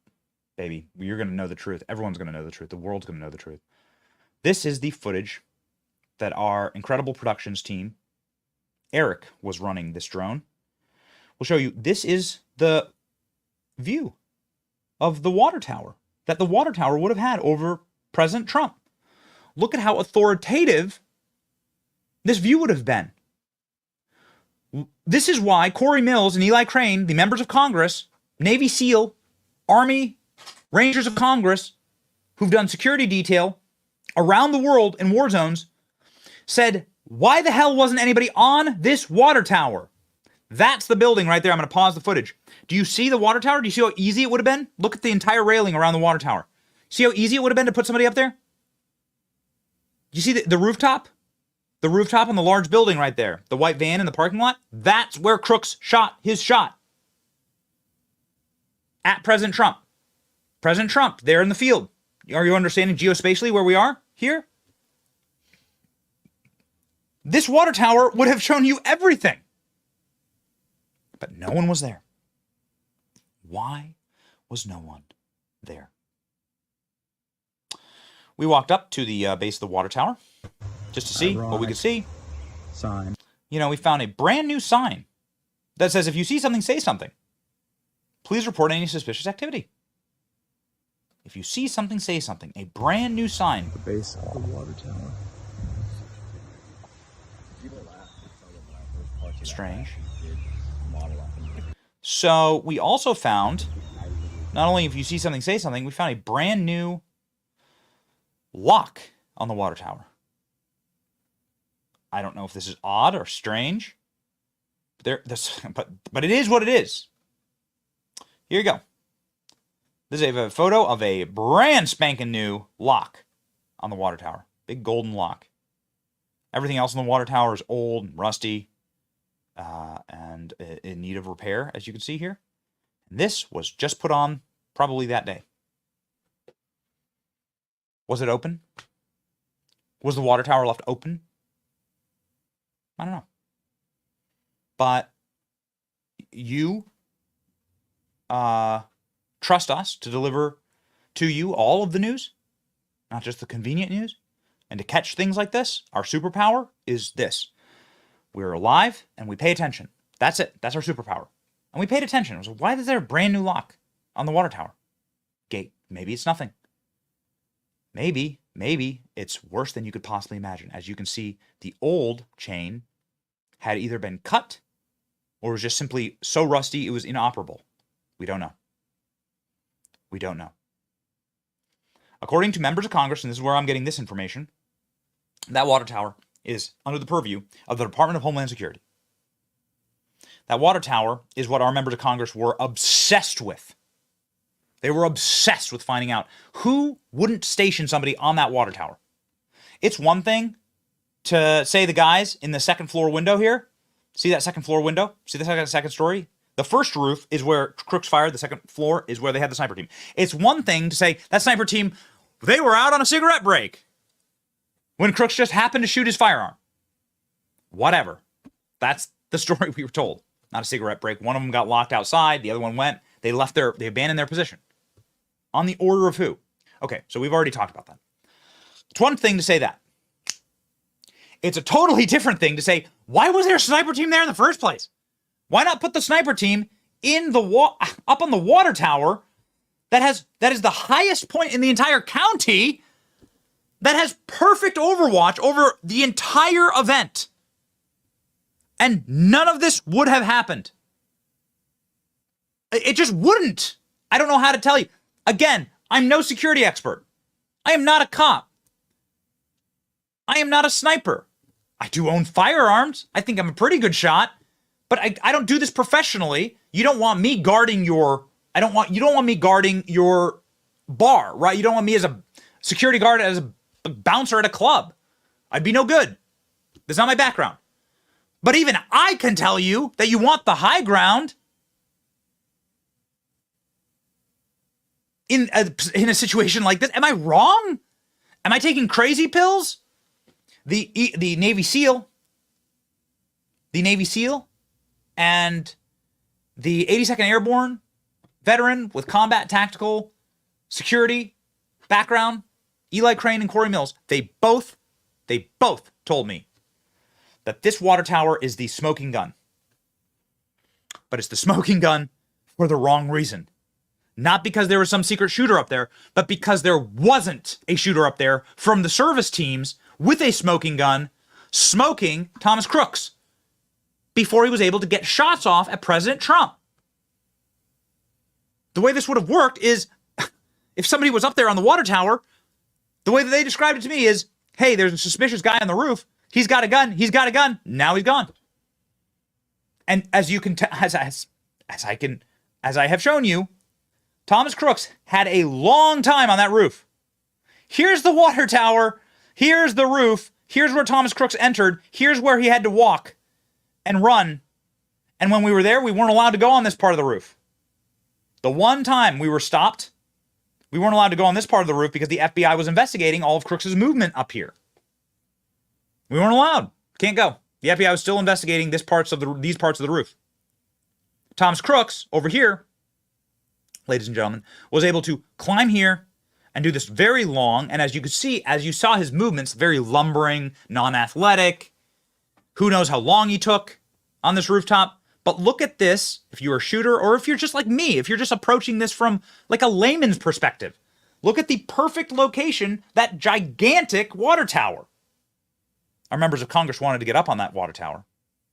baby. You're gonna know the truth. Everyone's gonna know the truth. The world's gonna know the truth. This is the footage that our incredible productions team, Eric, was running this drone. We'll show you. This is the view of the water tower that the water tower would have had over President Trump. Look at how authoritative this view would have been. This is why Corey Mills and Eli Crane, the members of Congress, Navy SEAL, Army, Rangers of Congress, who've done security detail around the world in war zones, said, why the hell wasn't anybody on this water tower? That's the building right there. I'm going to pause the footage. Do you see the water tower? Do you see how easy it would have been? Look at the entire railing around the water tower. See how easy it would have been to put somebody up there? You see the rooftop? The rooftop on the large building right there. The white van in the parking lot? That's where Crooks shot his shot. At President Trump. President Trump, there in the field. Are you understanding geospatially where we are here? This water tower would have shown you everything. But no one was there. Why was no one there? We walked up to the base of the water tower just to see what we could see. Sign. You know, we found a brand new sign that says, if you see something, say something. Please report any suspicious activity. If you see something, say something. A brand new sign. The base of the water tower. Strange. So we also found, not only if you see something, say something, we found a brand new lock on the water tower. I don't know if this is odd or strange. But it is what it is. Here you go. This is a photo of a brand spanking new lock on the water tower. Big golden lock. Everything else on the water tower is old and rusty and in need of repair, as you can see here. And this was just put on probably that day. Was it open? Was the water tower left open? I don't know. But you trust us to deliver to you all of the news, not just the convenient news. And to catch things like this, our superpower is this. We're alive and we pay attention. That's it. That's our superpower. And we paid attention. It was, why is there a brand new lock on the water tower gate? Maybe it's nothing. Maybe it's worse than you could possibly imagine. As you can see, the old chain had either been cut or was just simply so rusty it was inoperable. We don't know. We don't know. According to members of Congress, and this is where I'm getting this information, that water tower is under the purview of the Department of Homeland Security. That water tower is what our members of Congress were obsessed with. They were obsessed with finding out who wouldn't station somebody on that water tower. It's one thing to say the guys in the second floor window here. See that second floor window? See the second story? The first roof is where Crooks fired. The second floor is where they had the sniper team. It's one thing to say that sniper team, they were out on a cigarette break when Crooks just happened to shoot his firearm. Whatever. That's the story we were told. Not a cigarette break. One of them got locked outside. The other one went. They abandoned their position. On the order of who? Okay, so we've already talked about that. It's one thing to say that. It's a totally different thing to say, why was there a sniper team there in the first place? Why not put the sniper team in the up on the water tower that is the highest point in the entire county, that has perfect overwatch over the entire event? And none of this would have happened. It just wouldn't. I don't know how to tell you. Again, I'm no security expert. I am not a cop. I am not a sniper. I do own firearms. I think I'm a pretty good shot, but I don't do this professionally. You don't want me guarding you don't want me guarding your bar, right? You don't want me as a security guard, as a bouncer at a club. I'd be no good. That's not my background. But even I can tell you that you want the high ground in a situation like this. Am I wrong? Am I taking crazy pills? The Navy SEAL and the 82nd Airborne veteran with combat tactical security background, Eli Crane and Corey Mills, they both told me that this water tower is the smoking gun. But it's the smoking gun for the wrong reason. Not because there was some secret shooter up there, but because there wasn't a shooter up there from the service teams with a smoking gun smoking Thomas Crooks before he was able to get shots off at President Trump. The way this would have worked is if somebody was up there on the water tower, the way that they described it to me is, hey, there's a suspicious guy on the roof. He's got a gun. He's got a gun. Now he's gone. And as you can as I have shown you, Thomas Crooks had a long time on that roof. Here's the water tower. Here's the roof. Here's where Thomas Crooks entered. Here's where he had to walk and run. And when we were there, we weren't allowed to go on this part of the roof. The one time we were stopped, we weren't allowed to go on this part of the roof because the FBI was investigating all of Crooks' movement up here. We weren't allowed. Can't go. The FBI was still investigating these parts of the roof. Thomas Crooks, over here, ladies and gentlemen, was able to climb here and do this very long, and as you could see, as you saw his movements, very lumbering, non-athletic. Who knows how long he took on this rooftop? But look at this, if you're a shooter, or if you're just like me, if you're just approaching this from like a layman's perspective. Look at the perfect location, that gigantic water tower. Our members of Congress wanted to get up on that water tower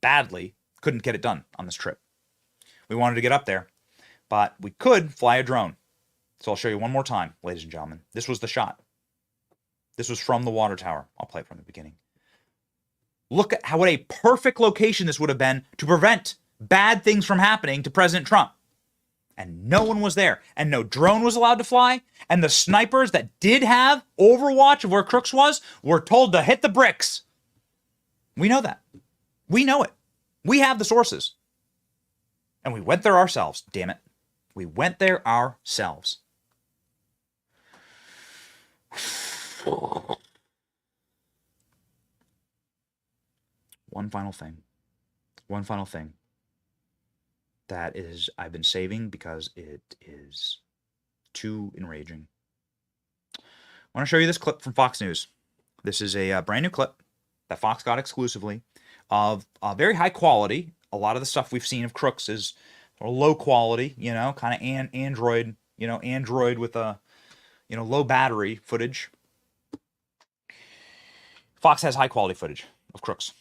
badly. Couldn't get it done on this trip. We wanted to get up there, but we could fly a drone. So I'll show you one more time, ladies and gentlemen. This was the shot. This was from the water tower. I'll play it from the beginning. Look at what a perfect location this would have been to prevent bad things from happening to President Trump. And no one was there. And no drone was allowed to fly. And the snipers that did have overwatch of where Crooks was were told to hit the bricks. We know that. We know it. We have the sources. And we went there ourselves, damn it. We went there ourselves. One final thing. One final thing. That is, I've been saving because it is too enraging. I want to show you this clip from Fox News. This is a brand new clip that Fox got exclusively of very high quality. A lot of the stuff we've seen of Crooks is low quality, you know, kind of Android, you know, Android with a, you know, low battery footage. Fox has high quality footage of Crooks.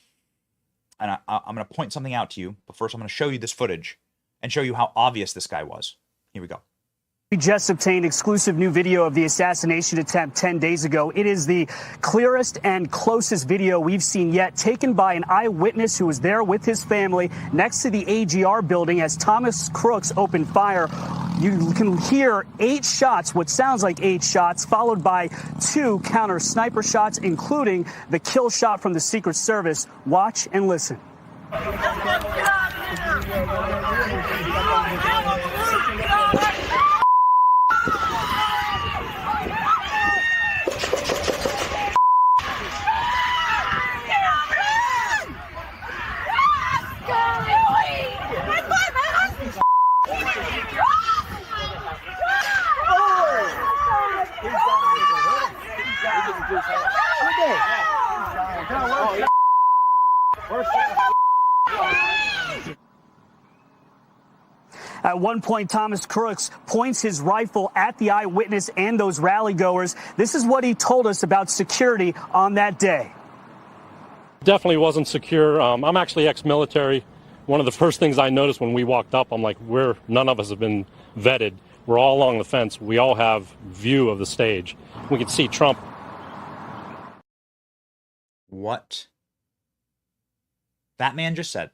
And I'm going to point something out to you, but first I'm going to show you this footage and show you how obvious this guy was. Here we go. We just obtained exclusive new video of the assassination attempt 10 days ago. It is the clearest and closest video we've seen yet, taken by an eyewitness who was there with his family next to the AGR building as Thomas Crooks opened fire. You can hear 8 shots, what sounds like 8 shots, followed by 2 counter sniper shots, including the kill shot from the Secret Service. Watch and listen. At one point, Thomas Crooks points his rifle at the eyewitness and those rally goers. This is what he told us about security on that day. Definitely wasn't secure. I'm actually ex-military. One of the first things I noticed when we walked up, I'm like, none of us have been vetted. We're all along the fence. We all have view of the stage. We can see Trump. What that man just said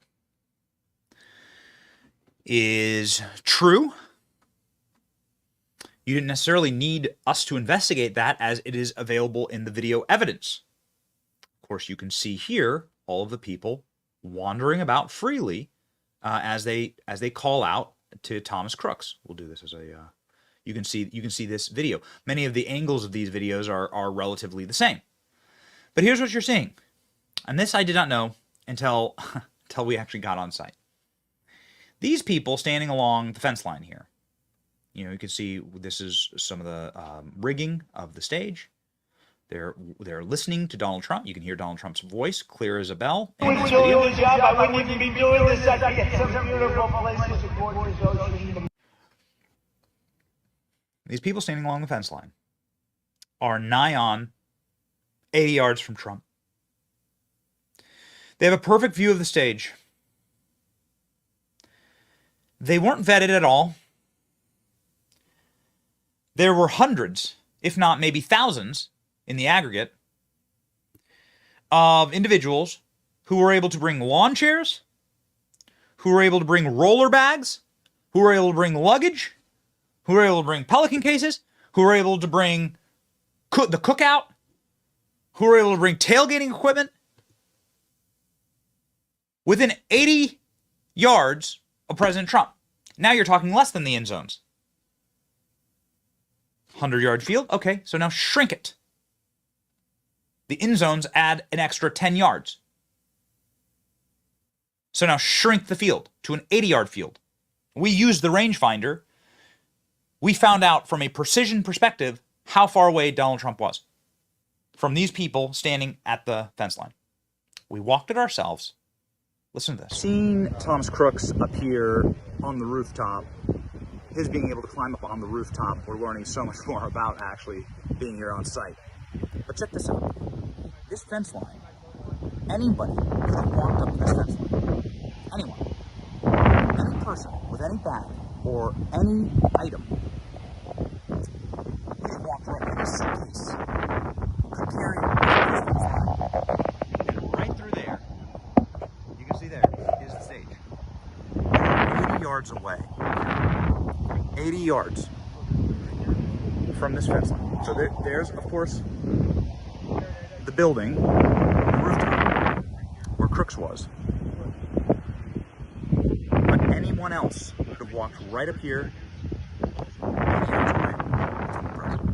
is true. You didn't necessarily need us to investigate that, as it is available in the video evidence. Of course, you can see here all of the people wandering about freely as they call out to Thomas Crooks. We'll do this as a you can see this video. Many of the angles of these videos are relatively the same. But here's what you're seeing. And this I did not know until we actually got on site. These people standing along the fence line here, you know, you can see this is some of the rigging of the stage. They're listening to Donald Trump. You can hear Donald Trump's voice clear as a bell. I wouldn't be doing the job. I wouldn't even be doing this. I could get some beautiful places to these people standing along the fence line are nigh on 80 yards from Trump. They have a perfect view of the stage. They weren't vetted at all. There were hundreds, if not maybe thousands, in the aggregate, of individuals who were able to bring lawn chairs, who were able to bring roller bags, who were able to bring luggage, who were able to bring Pelican cases, who were able to bring the cookout, who were able to bring tailgating equipment. Within 80 yards of President Trump. Now you're talking less than the end zones. 100-yard field? Okay, so now shrink it. The end zones add an extra 10 yards. So now shrink the field to an 80-yard field. We used the rangefinder. We found out from a precision perspective how far away Donald Trump was from these people standing at the fence line. We walked it ourselves. Listen to this. Seeing Thomas Crooks up here on the rooftop, his being able to climb up on the rooftop, we're learning so much more about actually being here on site. But check this out. This fence line, anybody could have walked up this fence line. Anyone. Any person with any bag or any item could have walked right in a suitcase. Could carry this fence line. And right through there, you can see there is the stage. 80 yards away. 80 yards from this fence line. So there's, of course, the building, the rooftop, where Crooks was. But anyone else could have walked right up here, 80 yards away from the president.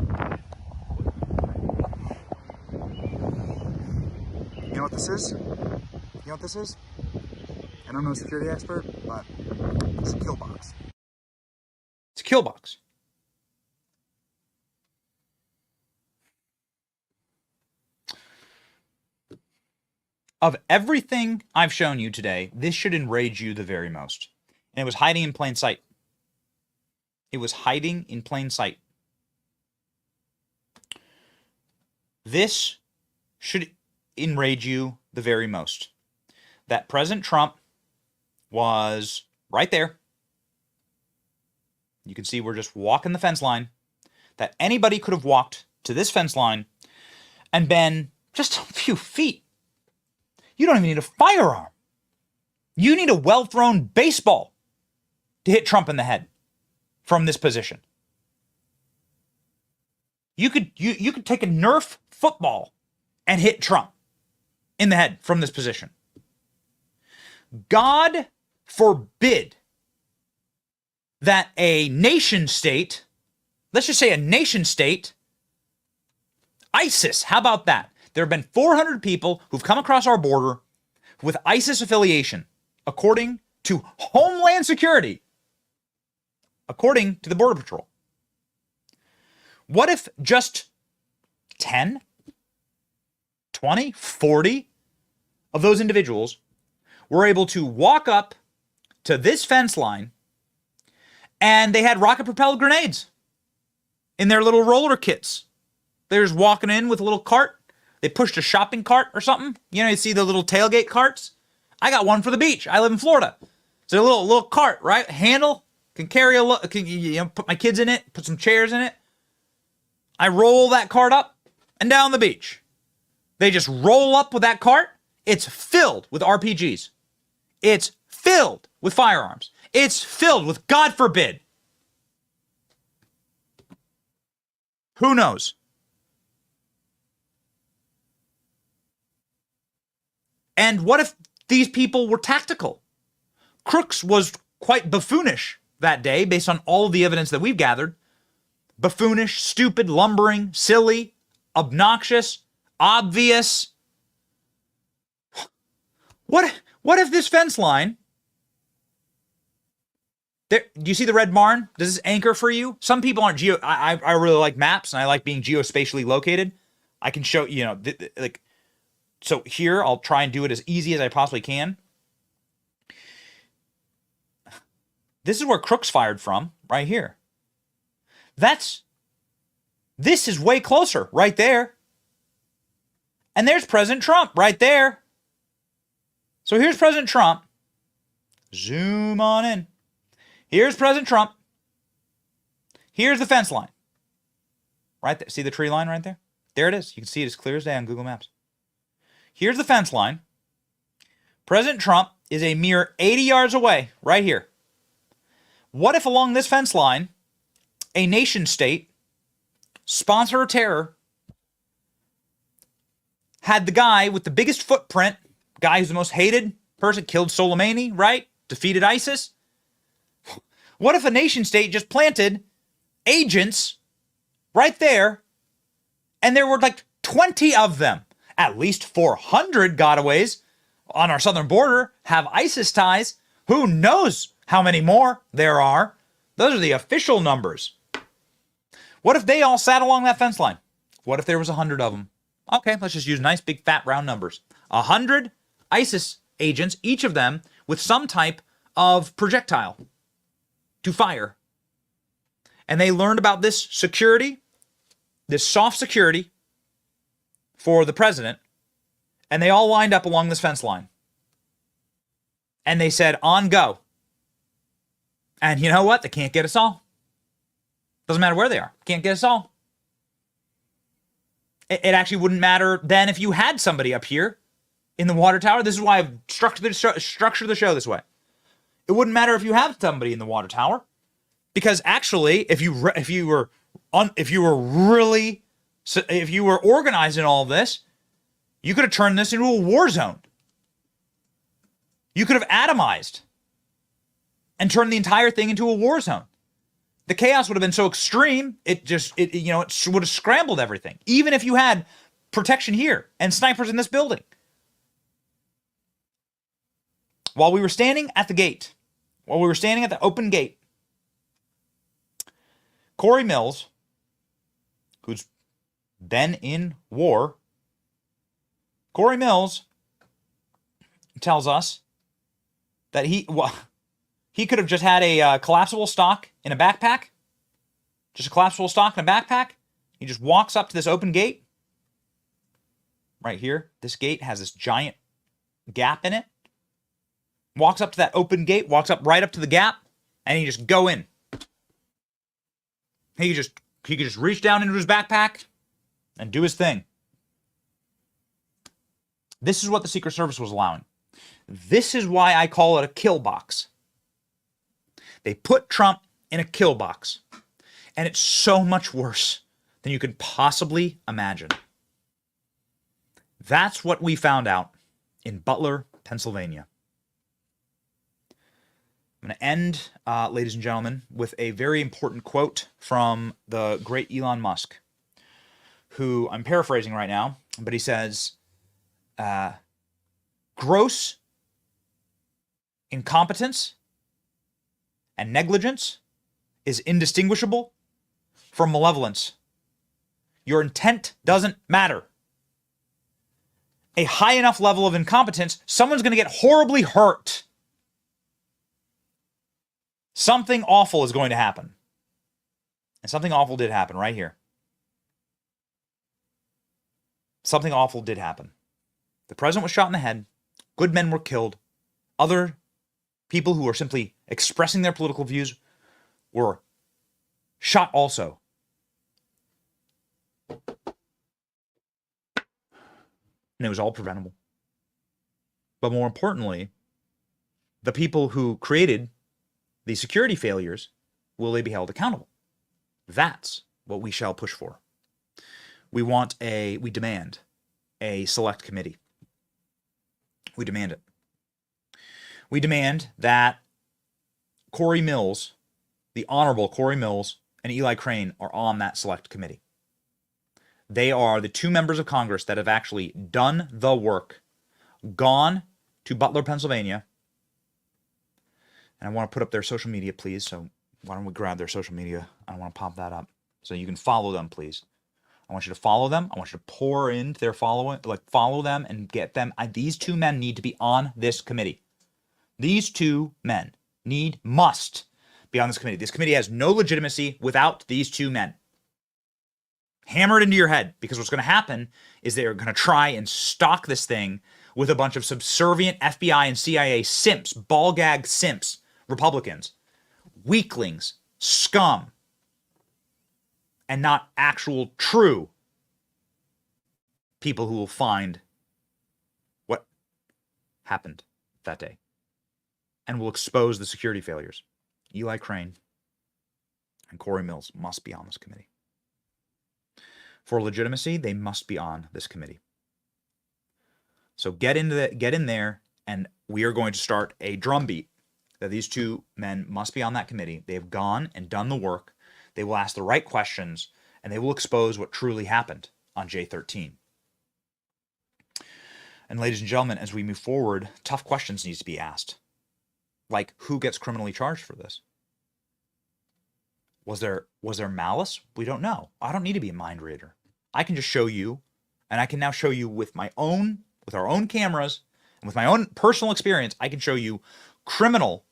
You know what this is? You know what this is? I don't know a security expert, but it's a killbox. It's a killbox. Of everything I've shown you today, this should enrage you the very most. And it was hiding in plain sight. It was hiding in plain sight. This should enrage you the very most. That President Trump was right there. You can see we're just walking the fence line. That anybody could have walked to this fence line and been just a few feet. You don't even need a firearm. You need a well-thrown baseball to hit Trump in the head from this position. You could take a Nerf football and hit Trump in the head from this position. God forbid that a nation state, let's just say a nation state, ISIS, how about that? There have been 400 people who've come across our border with ISIS affiliation, according to Homeland Security, according to the Border Patrol. What if just 10, 20, 40 of those individuals were able to walk up to this fence line and they had rocket-propelled grenades in their little roller kits? They're just walking in with a little cart. They pushed a shopping cart or something. You know, you see the little tailgate carts? I got one for the beach. I live in Florida. It's a little cart, right? Handle, can carry put my kids in it, put some chairs in it. I roll that cart up and down the beach. They just roll up with that cart. It's filled with RPGs. It's filled with firearms. It's filled with, God forbid, who knows? And what if these people were tactical? Crooks was quite buffoonish that day, based on all of the evidence that we've gathered. Buffoonish, stupid, lumbering, silly, obnoxious, obvious. What if this fence line, there, do you see the red barn? Does this anchor for you? Some people aren't I really like maps, and I like being geospatially located. I can show, so here, I'll try and do it as easy as I possibly can. This is where Crooks fired from, right here. That's This is way closer right there. And there's President Trump right there. So here's President Trump. Zoom on in. Here's President Trump. Here's the fence line. Right there. See the tree line right there? There it is. You can see it as clear as day on Google Maps. Here's the fence line. President Trump is a mere 80 yards away, right here. What if along this fence line, a nation state, sponsor of terror, had the guy with the biggest footprint, guy who's the most hated person, killed Soleimani, right? Defeated ISIS. What if a nation state just planted agents right there, and there were like 20 of them? At least 400 gotaways on our southern border have ISIS ties. Who knows how many more there are? Those are the official numbers. What if they all sat along that fence line? What if there was 100 of them? Okay, let's just use nice big fat round numbers. 100 ISIS agents, each of them with some type of projectile to fire. And they learned about this security, this soft security for the president, and they all lined up along this fence line. And they said, on go. And you know what? They can't get us all. Doesn't matter where they are. Can't get us all. It actually wouldn't matter then if you had somebody up here in the water tower. This is why I've structured the show this way. It wouldn't matter if you have somebody in the water tower, because actually, if you were organized in all of this, you could have turned this into a war zone. You could have atomized and turned the entire thing into a war zone. The chaos would have been so extreme, it would have scrambled everything. Even if you had protection here and snipers in this building. While we were standing at the gate, while we were standing at the open gate, Corey Mills, who's been in war, Corey Mills tells us that he could have just had a collapsible stock in a backpack. Just a collapsible stock in a backpack. He just walks up to this open gate. Right here. This gate has this giant gap in it. Walks up to that open gate. Walks up right up to the gap. And he just go in. He could just reach down into his backpack and do his thing. This is what the Secret Service was allowing. This is why I call it a kill box. They put Trump in a kill box. And it's so much worse than you could possibly imagine. That's what we found out in Butler, Pennsylvania. I'm going to end, ladies and gentlemen, with a very important quote from the great Elon Musk, who I'm paraphrasing right now, but he says, gross incompetence and negligence is indistinguishable from malevolence. Your intent doesn't matter. A high enough level of incompetence, someone's going to get horribly hurt. Something awful is going to happen. And something awful did happen right here. Something awful did happen. The president was shot in the head. Good men were killed. Other people who were simply expressing their political views were shot also. And it was all preventable. But more importantly, the people who created the security failures, will they be held accountable? That's what we shall push for. We demand a select committee. We demand it. We demand that Corey Mills, the Honorable Corey Mills, and Eli Crane are on that select committee. They are the two members of Congress that have actually done the work, gone to Butler, Pennsylvania. And I want to put up their social media, please. So why don't we grab their social media? I want to pop that up so you can follow them, please. I want you to follow them. I want you to pour into their following, follow them and get them. These two men need to be on this committee. These two men must be on this committee. This committee has no legitimacy without these two men. Hammer it into your head, because what's going to happen is they're going to try and stock this thing with a bunch of subservient FBI and CIA simps, ball gag simps, Republicans, weaklings, scum, and not actual true people who will find what happened that day and will expose the security failures. Eli Crane and Corey Mills must be on this committee. For legitimacy, they must be on this committee. So get in there, and we are going to start a drumbeat that these two men must be on that committee. They have gone and done the work. They will ask the right questions, and they will expose what truly happened on J13. And ladies and gentlemen, as we move forward, tough questions need to be asked. Like, who gets criminally charged for this? Was there malice? We don't know. I don't need to be a mind reader. I can just show you, and I can now show you with our own cameras and with my own personal experience, I can show you criminal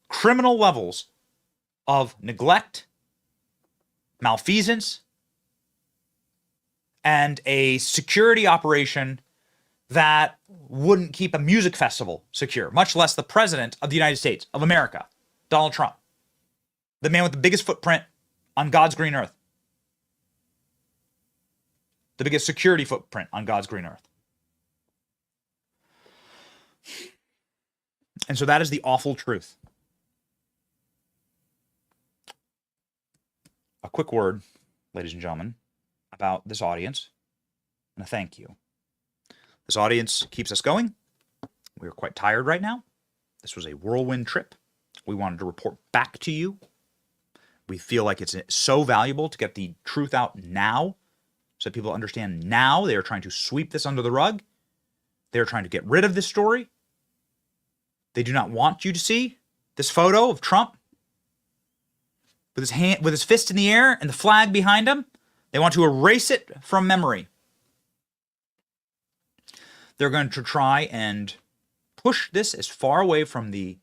levels of neglect, malfeasance, and a security operation that wouldn't keep a music festival secure, much less the President of the United States of America, Donald Trump, the man with the biggest footprint on God's green earth, the biggest security footprint on God's green earth. And so that is the awful truth. A quick word, ladies and gentlemen, about this audience, and a thank you. This audience keeps us going. We are quite tired right now. This was a whirlwind trip. We wanted to report back to you. We feel like it's so valuable to get the truth out now, so that people understand now. They are trying to sweep this under the rug. They are trying to get rid of this story. They do not want you to see this photo of Trump with his fist in the air and the flag behind him. They want to erase it from memory. They're going to try and push this as far away from the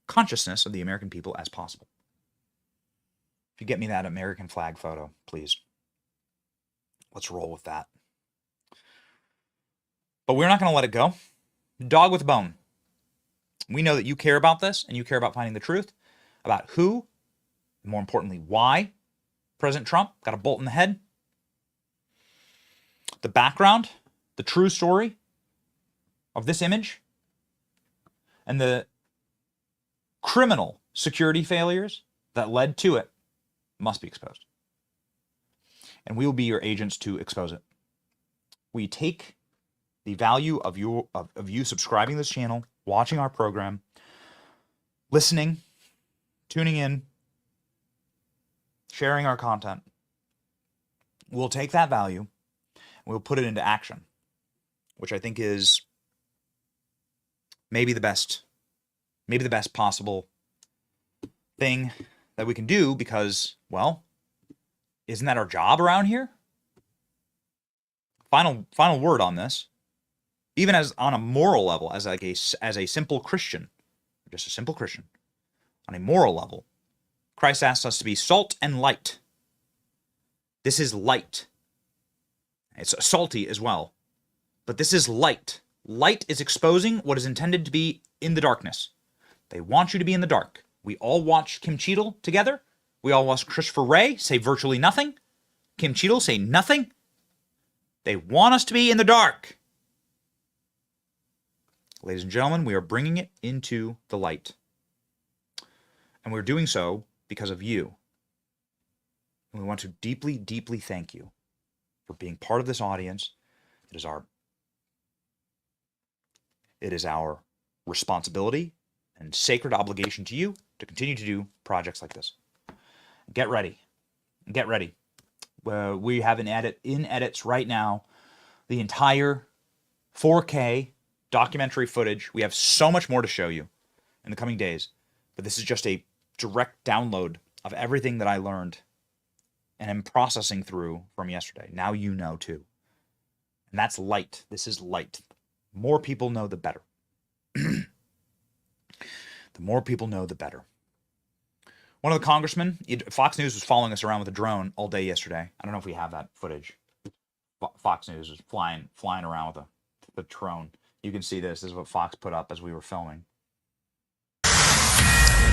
consciousness of the American people as possible. If you get me that American flag photo, please. Let's roll with that. But we're not going to let it go. Dog with a bone. We know that you care about this, and you care about finding the truth about who, and more importantly, why President Trump got a bolt in the head. The background, the true story of this image, and the criminal security failures that led to it must be exposed. And we will be your agents to expose it. We take the value of you subscribing to this channel, watching our program, listening, tuning in, sharing our content. We'll take that value and we'll put it into action, which I think is maybe the best possible thing that we can do, because, well, isn't that our job around here? Final word on this. Even as on a moral level, as a simple Christian, just a simple Christian, on a moral level, Christ asks us to be salt and light. This is light. It's salty as well, but this is light. Light is exposing what is intended to be in the darkness. They want you to be in the dark. We all watch Kim Cheadle together. We all watch Christopher Wray say virtually nothing. Kim Cheadle say nothing. They want us to be in the dark. Ladies and gentlemen, we are bringing it into the light. And we're doing so because of you. And we want to deeply, deeply thank you for being part of this audience. It is our responsibility and sacred obligation to you to continue to do projects like this. Get ready. Get ready. We have in edits right now the entire 4K documentary footage. We have so much more to show you in the coming days, but this is just a direct download of everything that I learned and am processing through from yesterday. Now you know too. And that's light. This is light. The more people know, the better. The more people know, the better. One of the congressmen, Fox News was following us around with a drone all day yesterday. I don't know if we have that footage. Fox News was flying around with the drone. You can see this. This is what Fox put up as we were filming.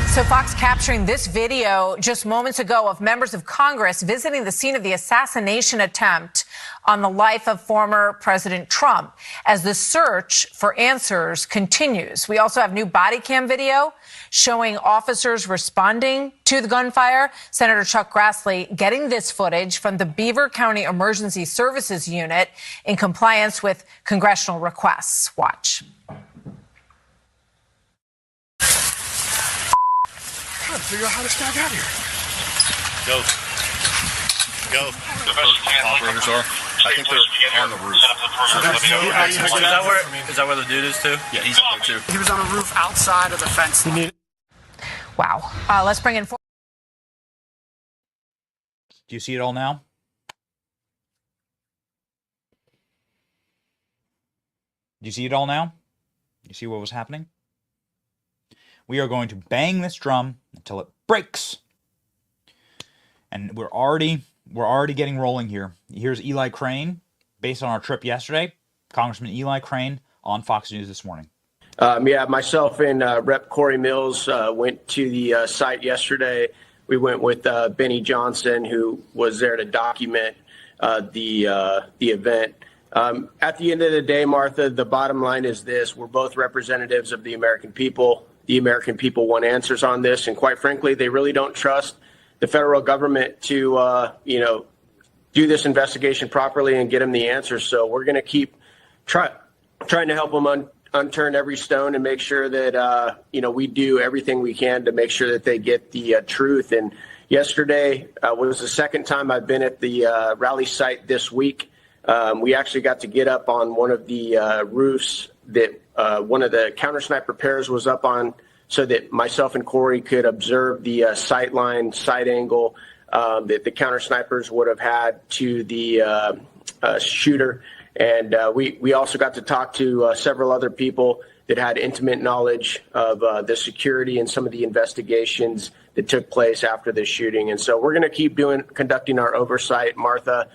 So Fox capturing this video just moments ago of members of Congress visiting the scene of the assassination attempt on the life of former President Trump as the search for answers continues. We also have new body cam video showing officers responding to the gunfire. Senator Chuck Grassley getting this footage from the Beaver County Emergency Services Unit in compliance with congressional requests. Watch. Trying to figure out how this guy got here. Go. Operators are. I think they're on the roof. Is that where the dude is too? Yeah, he's up there too. He was on a roof outside of the fence. Wow. Let's bring in. Do you see it all now? Do you see it all now? You see what was happening? We are going to bang this drum until it breaks. And we're already getting rolling here. Here's Eli Crane, based on our trip yesterday. Congressman Eli Crane on Fox News this morning. Yeah, myself and Rep. Corey Mills went to the site yesterday. We went with Benny Johnson, who was there to document the event. At the end of the day, Martha, the bottom line is this. We're both representatives of the American people. The American people want answers on this. And quite frankly, they really don't trust the federal government to, do this investigation properly and get them the answers. So we're going to keep trying to help them unturn every stone and make sure that, we do everything we can to make sure that they get the truth. And yesterday was the second time I've been at the rally site this week. We actually got to get up on one of the roofs that one of the counter sniper pairs was up on so that myself and Corey could observe the sight line, sight angle that the counter snipers would have had to the shooter. And we also got to talk to several other people that had intimate knowledge of the security and some of the investigations that took place after the shooting. And so we're going to keep conducting our oversight, Martha,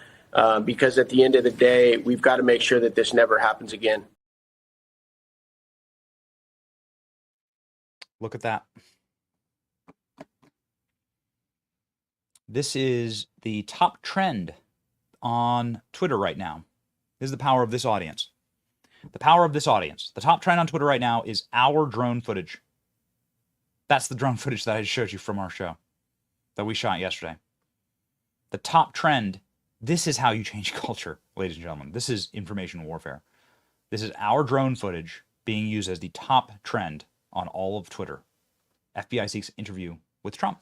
because at the end of the day, we've got to make sure that this never happens again. Look at that. This is the top trend on Twitter right now. This is the power of this audience. The power of this audience. The top trend on Twitter right now is our drone footage. That's the drone footage that I showed you from our show that we shot yesterday. The top trend. This is how you change culture, ladies and gentlemen. This is information warfare. This is our drone footage being used as the top trend on all of Twitter. FBI seeks interview with Trump.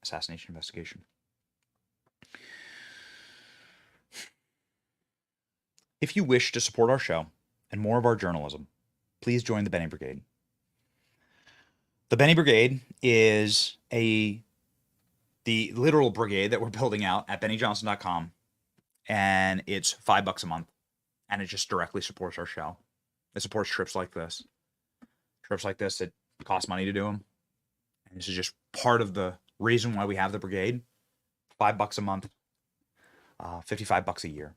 Assassination investigation. If you wish to support our show and more of our journalism, please join the Benny Brigade. The Benny Brigade is the literal brigade that we're building out at BennyJohnson.com, and it's $5 a month, and it just directly supports our show. It supports trips like this. Trips like this, it costs money to do them, and this is just part of the reason why we have the brigade. $5 a month, $55 a year.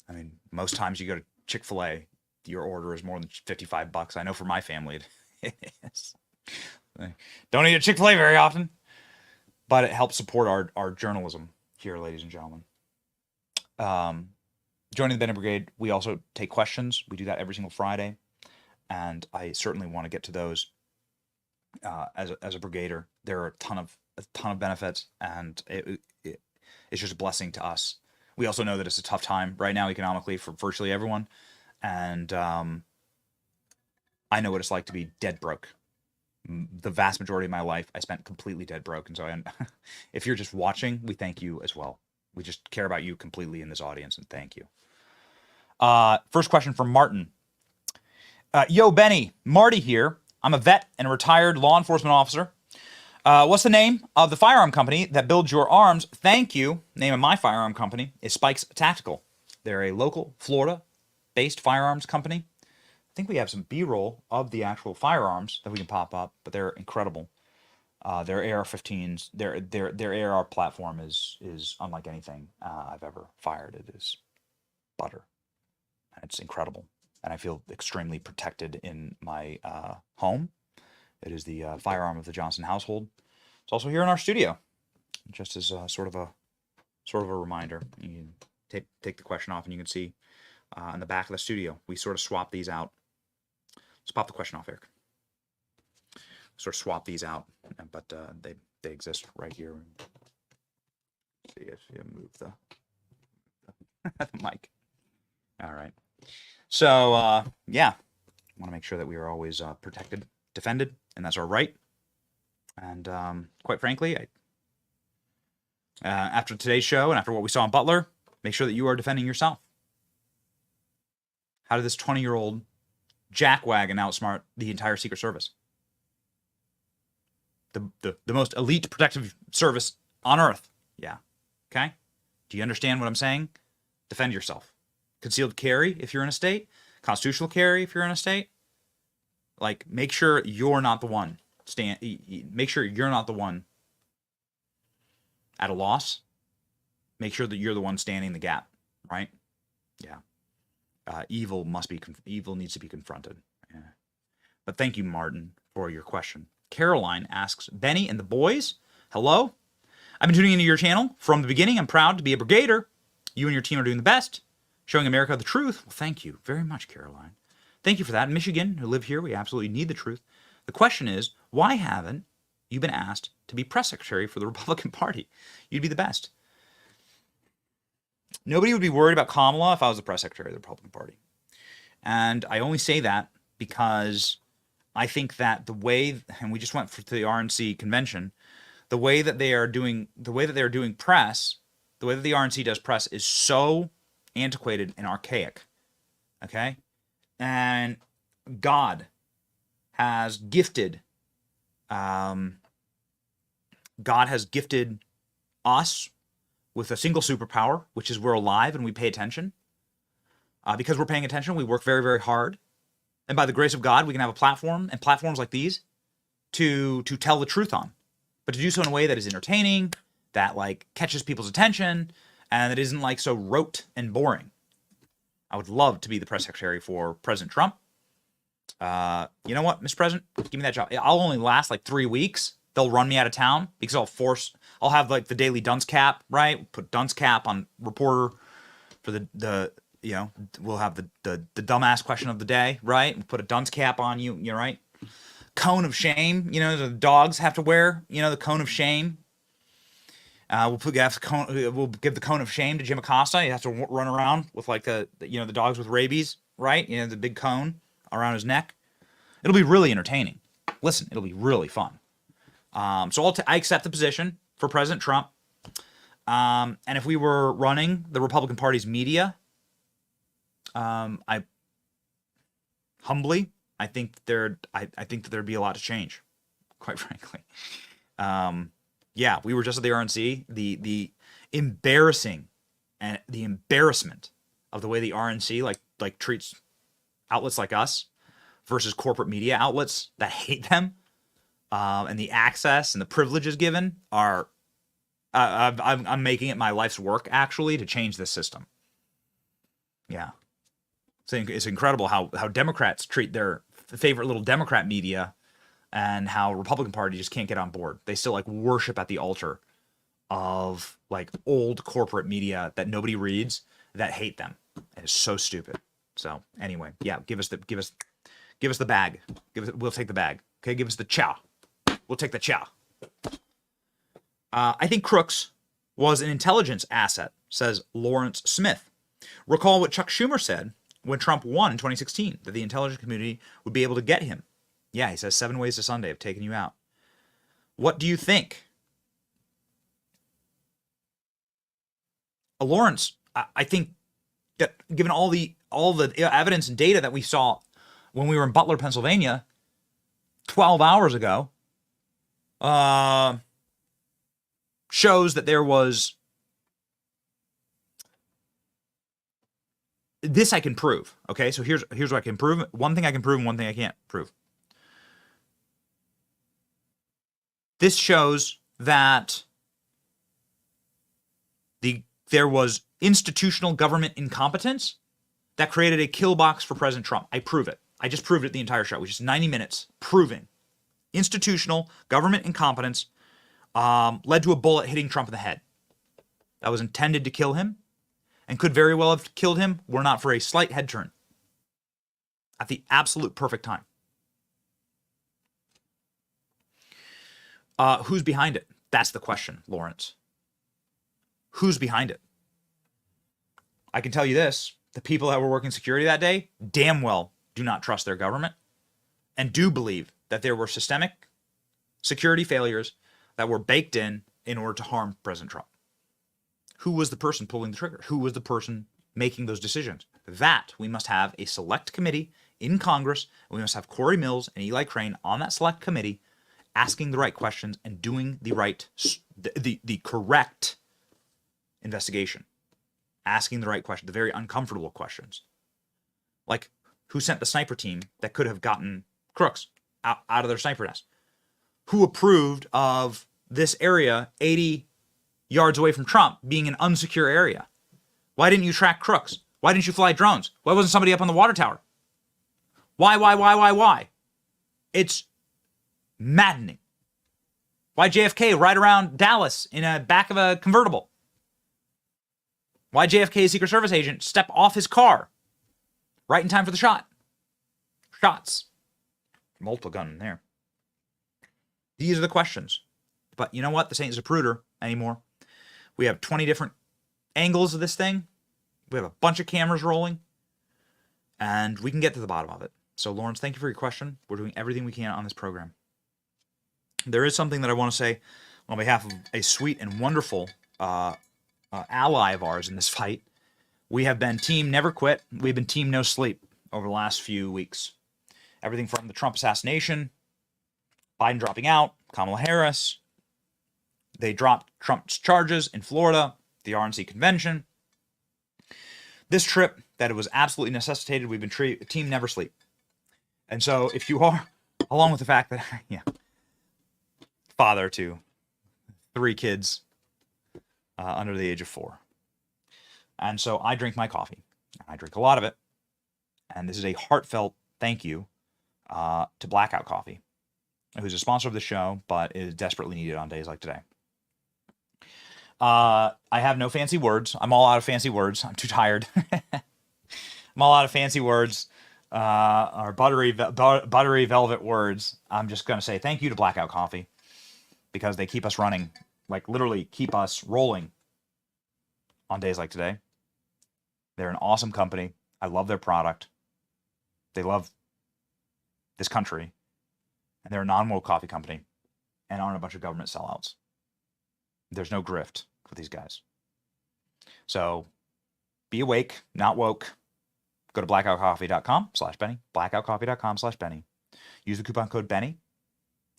I mean, most times you go to Chick-fil-A, your order is more than $55. I know for my family it is. Don't eat at Chick-fil-A very often, but it helps support our journalism here, ladies and gentlemen. Joining the Benny Brigade, we also take questions. We do that every single Friday, and I certainly want to get to those as a brigader. There are a ton of benefits, and it's just a blessing to us. We also know that it's a tough time right now economically for virtually everyone, and I know what it's like to be dead broke. The vast majority of my life, I spent completely dead broke, and so if you're just watching, we thank you as well. We just care about you completely in this audience, and thank you. First question from Martin. Yo, Benny, Marty here. I'm a vet and a retired law enforcement officer. What's the name of the firearm company that builds your arms? Thank you. Name of my firearm company is Spikes Tactical. They're a local Florida-based firearms company. I think we have some B-roll of the actual firearms that we can pop up, but they're incredible. Their AR-15s, their AR platform is unlike anything I've ever fired. It is butter. It's incredible, and I feel extremely protected in my home. It is the firearm of the Johnson household. It's also here in our studio, just as sort of a reminder. You can take the question off, and you can see in the back of the studio we sort of swap these out. Let's pop the question off, Eric. Sort of swap these out, but they exist right here. See if you move the mic. All right. So yeah, I want to make sure that we are always protected, defended, and that's our right. And quite frankly, after today's show and after what we saw in Butler, make sure that you are defending yourself. How did this 20-year-old jackwagon outsmart the entire Secret Service? The most elite protective service on earth. Yeah. Okay? Do you understand what I'm saying? Defend yourself. Concealed carry if you're in a state. Constitutional carry if you're in a state. Like, make sure you're not the one. Make sure you're not the one at a loss. Make sure that you're the one standing the gap. Right? Yeah. Evil needs to be confronted. Yeah. But thank you, Martin, for your question. Caroline asks, Benny and the boys, hello? I've been tuning into your channel from the beginning. I'm proud to be a brigader. You and your team are doing the best, showing America the truth. Well, thank you very much, Caroline. Thank you for that. In Michigan, who live here, we absolutely need the truth. The question is, why haven't you been asked to be press secretary for the Republican Party? You'd be the best. Nobody would be worried about Kamala if I was the press secretary of the Republican Party. And I only say that because I think that the way, and we just went to the RNC convention, the way that they are doing press, the way that the RNC does press is so antiquated and archaic. Okay? And God has gifted us with a single superpower, which is we're alive and we pay attention. Because we're paying attention, we work very, very hard. And by the grace of God, we can have a platform and platforms like these to tell the truth on. But to do so in a way that is entertaining, that like catches people's attention, and that isn't like so rote and boring. I would love to be the press secretary for President Trump. You know what, Mr. President? Give me that job. I'll only last like 3 weeks. They'll run me out of town because I'll have like the daily dunce cap, right? Put dunce cap on reporter for the we'll have the dumbass question of the day, right? And put a dunce cap on you, you're right. Cone of shame, the dogs have to wear, the cone of shame. We'll give the cone of shame to Jim Acosta. He has to run around with like the dogs with rabies, right? The big cone around his neck. It'll be really entertaining. Listen, it'll be really fun. So I accept the position for President Trump. And if we were running the Republican Party's media, I think that there'd be a lot to change, quite frankly. Yeah, we were just at the RNC. The embarrassment of the way the RNC like treats outlets like us versus corporate media outlets that hate them, and the access and the privileges given are. I'm making it my life's work actually to change this system. Yeah. It's incredible how Democrats treat their favorite little Democrat media and how Republican Party just can't get on board. They still like worship at the altar of like old corporate media that nobody reads that hate them. It's so stupid. So anyway, yeah, give us the bag. We'll take the bag. Okay, give us the chow. We'll take the chow. I think Crooks was an intelligence asset, says Lawrence Smith. Recall what Chuck Schumer said when Trump won in 2016, that the intelligence community would be able to get him. Yeah, he says 7 ways to Sunday have taken you out. What do you think? Lawrence, I think that given all the evidence and data that we saw when we were in Butler, Pennsylvania, 12 hours ago, shows that there was. This I can prove. Okay, so here's what I can prove. One thing I can prove and one thing I can't prove. This shows that there was institutional government incompetence that created a kill box for President Trump. I prove it. I just proved it the entire show, which is 90 minutes, proving institutional government incompetence led to a bullet hitting Trump in the head. That was intended to kill him and could very well have killed him were not for a slight head turn at the absolute perfect time. Who's behind it? That's the question, Lawrence. Who's behind it? I can tell you this. The people that were working security that day damn well do not trust their government and do believe that there were systemic security failures that were baked in order to harm President Trump. Who was the person pulling the trigger? Who was the person making those decisions? That we must have a select committee in Congress, and we must have Corey Mills and Eli Crane on that select committee asking the right questions and doing the right, the correct investigation. Asking the right question, the very uncomfortable questions. Like, who sent the sniper team that could have gotten crooks out of their sniper nest? Who approved of this area 80 yards away from Trump being an unsecure area? Why didn't you track crooks? Why didn't you fly drones? Why wasn't somebody up on the water tower? Why? It's maddening. Why JFK ride around Dallas in a back of a convertible? Why JFK's Secret Service agent step off his car right in time for the shots? Multiple gun in there. These are the questions. But you know what? This ain't Zapruder anymore. We have 20 different angles of this thing. We have a bunch of cameras rolling. And we can get to the bottom of it. So, Lawrence, thank you for your question. We're doing everything we can on this program. There is something that I want to say on behalf of a sweet and wonderful ally of ours in this fight. We have been team never quit. We've been team no sleep over the last few weeks. Everything from the Trump assassination, Biden dropping out, Kamala Harris. They dropped Trump's charges in Florida, the RNC convention. This trip that it was absolutely necessitated, we've been team never sleep. And so if you are, along with the fact that, father to 3 kids, under the age of 4. And so I drink my coffee. I drink a lot of it. And this is a heartfelt thank you to Blackout Coffee, who's a sponsor of the show, but is desperately needed on days like today. I have no fancy words. I'm all out of fancy words. I'm too tired. I'm all out of fancy words or buttery velvet words. I'm just going to say thank you to Blackout Coffee because they keep us running. Like, literally keep us rolling on days like today. They're an awesome company. I love their product. They love this country. And they're a non-woke coffee company and aren't a bunch of government sellouts. There's no grift with these guys. So be awake, not woke. Go to blackoutcoffee.com/Benny. Blackoutcoffee.com/Benny. Use the coupon code Benny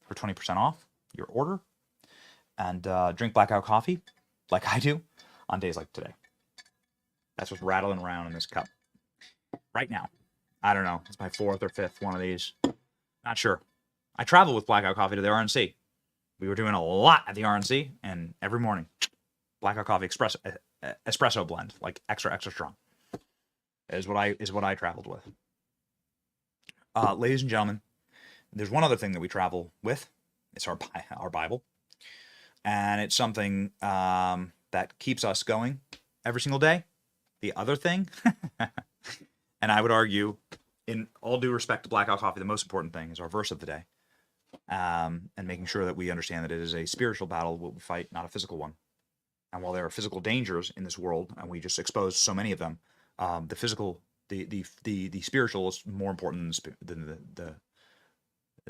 for 20% off your order. And drink Blackout Coffee, like I do, on days like today. That's what's rattling around in this cup right now. I don't know. It's my 4th or 5th one of these. Not sure. I traveled with Blackout Coffee to the RNC. We were doing a lot at the RNC, and every morning, Blackout Coffee espresso blend, like extra strong, is what I traveled with. Ladies and gentlemen, there's one other thing that we travel with. It's our Bible. And it's something that keeps us going every single day. The other thing, and I would argue, in all due respect to Blackout Coffee, the most important thing is our verse of the day. And making sure that we understand that it is a spiritual battle we fight, not a physical one. And while there are physical dangers in this world, and we just expose so many of them, the spiritual is more important than the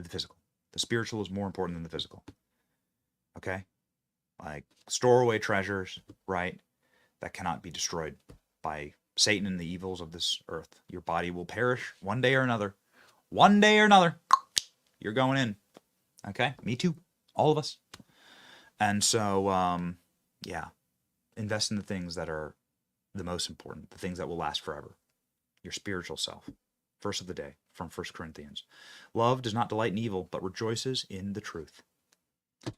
physical. The spiritual is more important than the physical. Okay? Like, store away treasures, right, that cannot be destroyed by Satan and the evils of this earth. Your body will perish one day or another. One day or another, you're going in. Okay? Me too. All of us. And so, invest in the things that are the most important, the things that will last forever. Your spiritual self. Verse of the day from 1 Corinthians. Love does not delight in evil, but rejoices in the truth.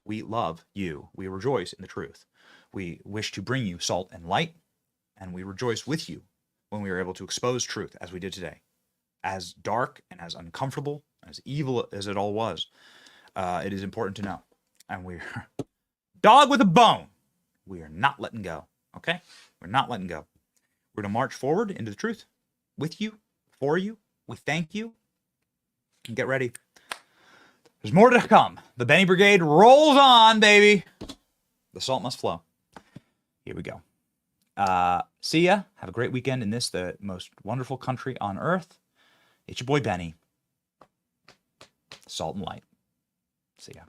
We love you. We rejoice in the truth. We wish to bring you salt and light, and we rejoice with you when we are able to expose truth, as we did today. As dark and as uncomfortable, as evil as it all was, it is important to know. And we're dog with a bone. We are not letting go, okay? We're not letting go. We're going to march forward into the truth with you, for you. We thank you. And get ready. There's more to come. The Benny Brigade rolls on, baby. The salt must flow. Here we go. See ya. Have a great weekend in this, the most wonderful country on earth. It's your boy Benny. Salt and light. See ya.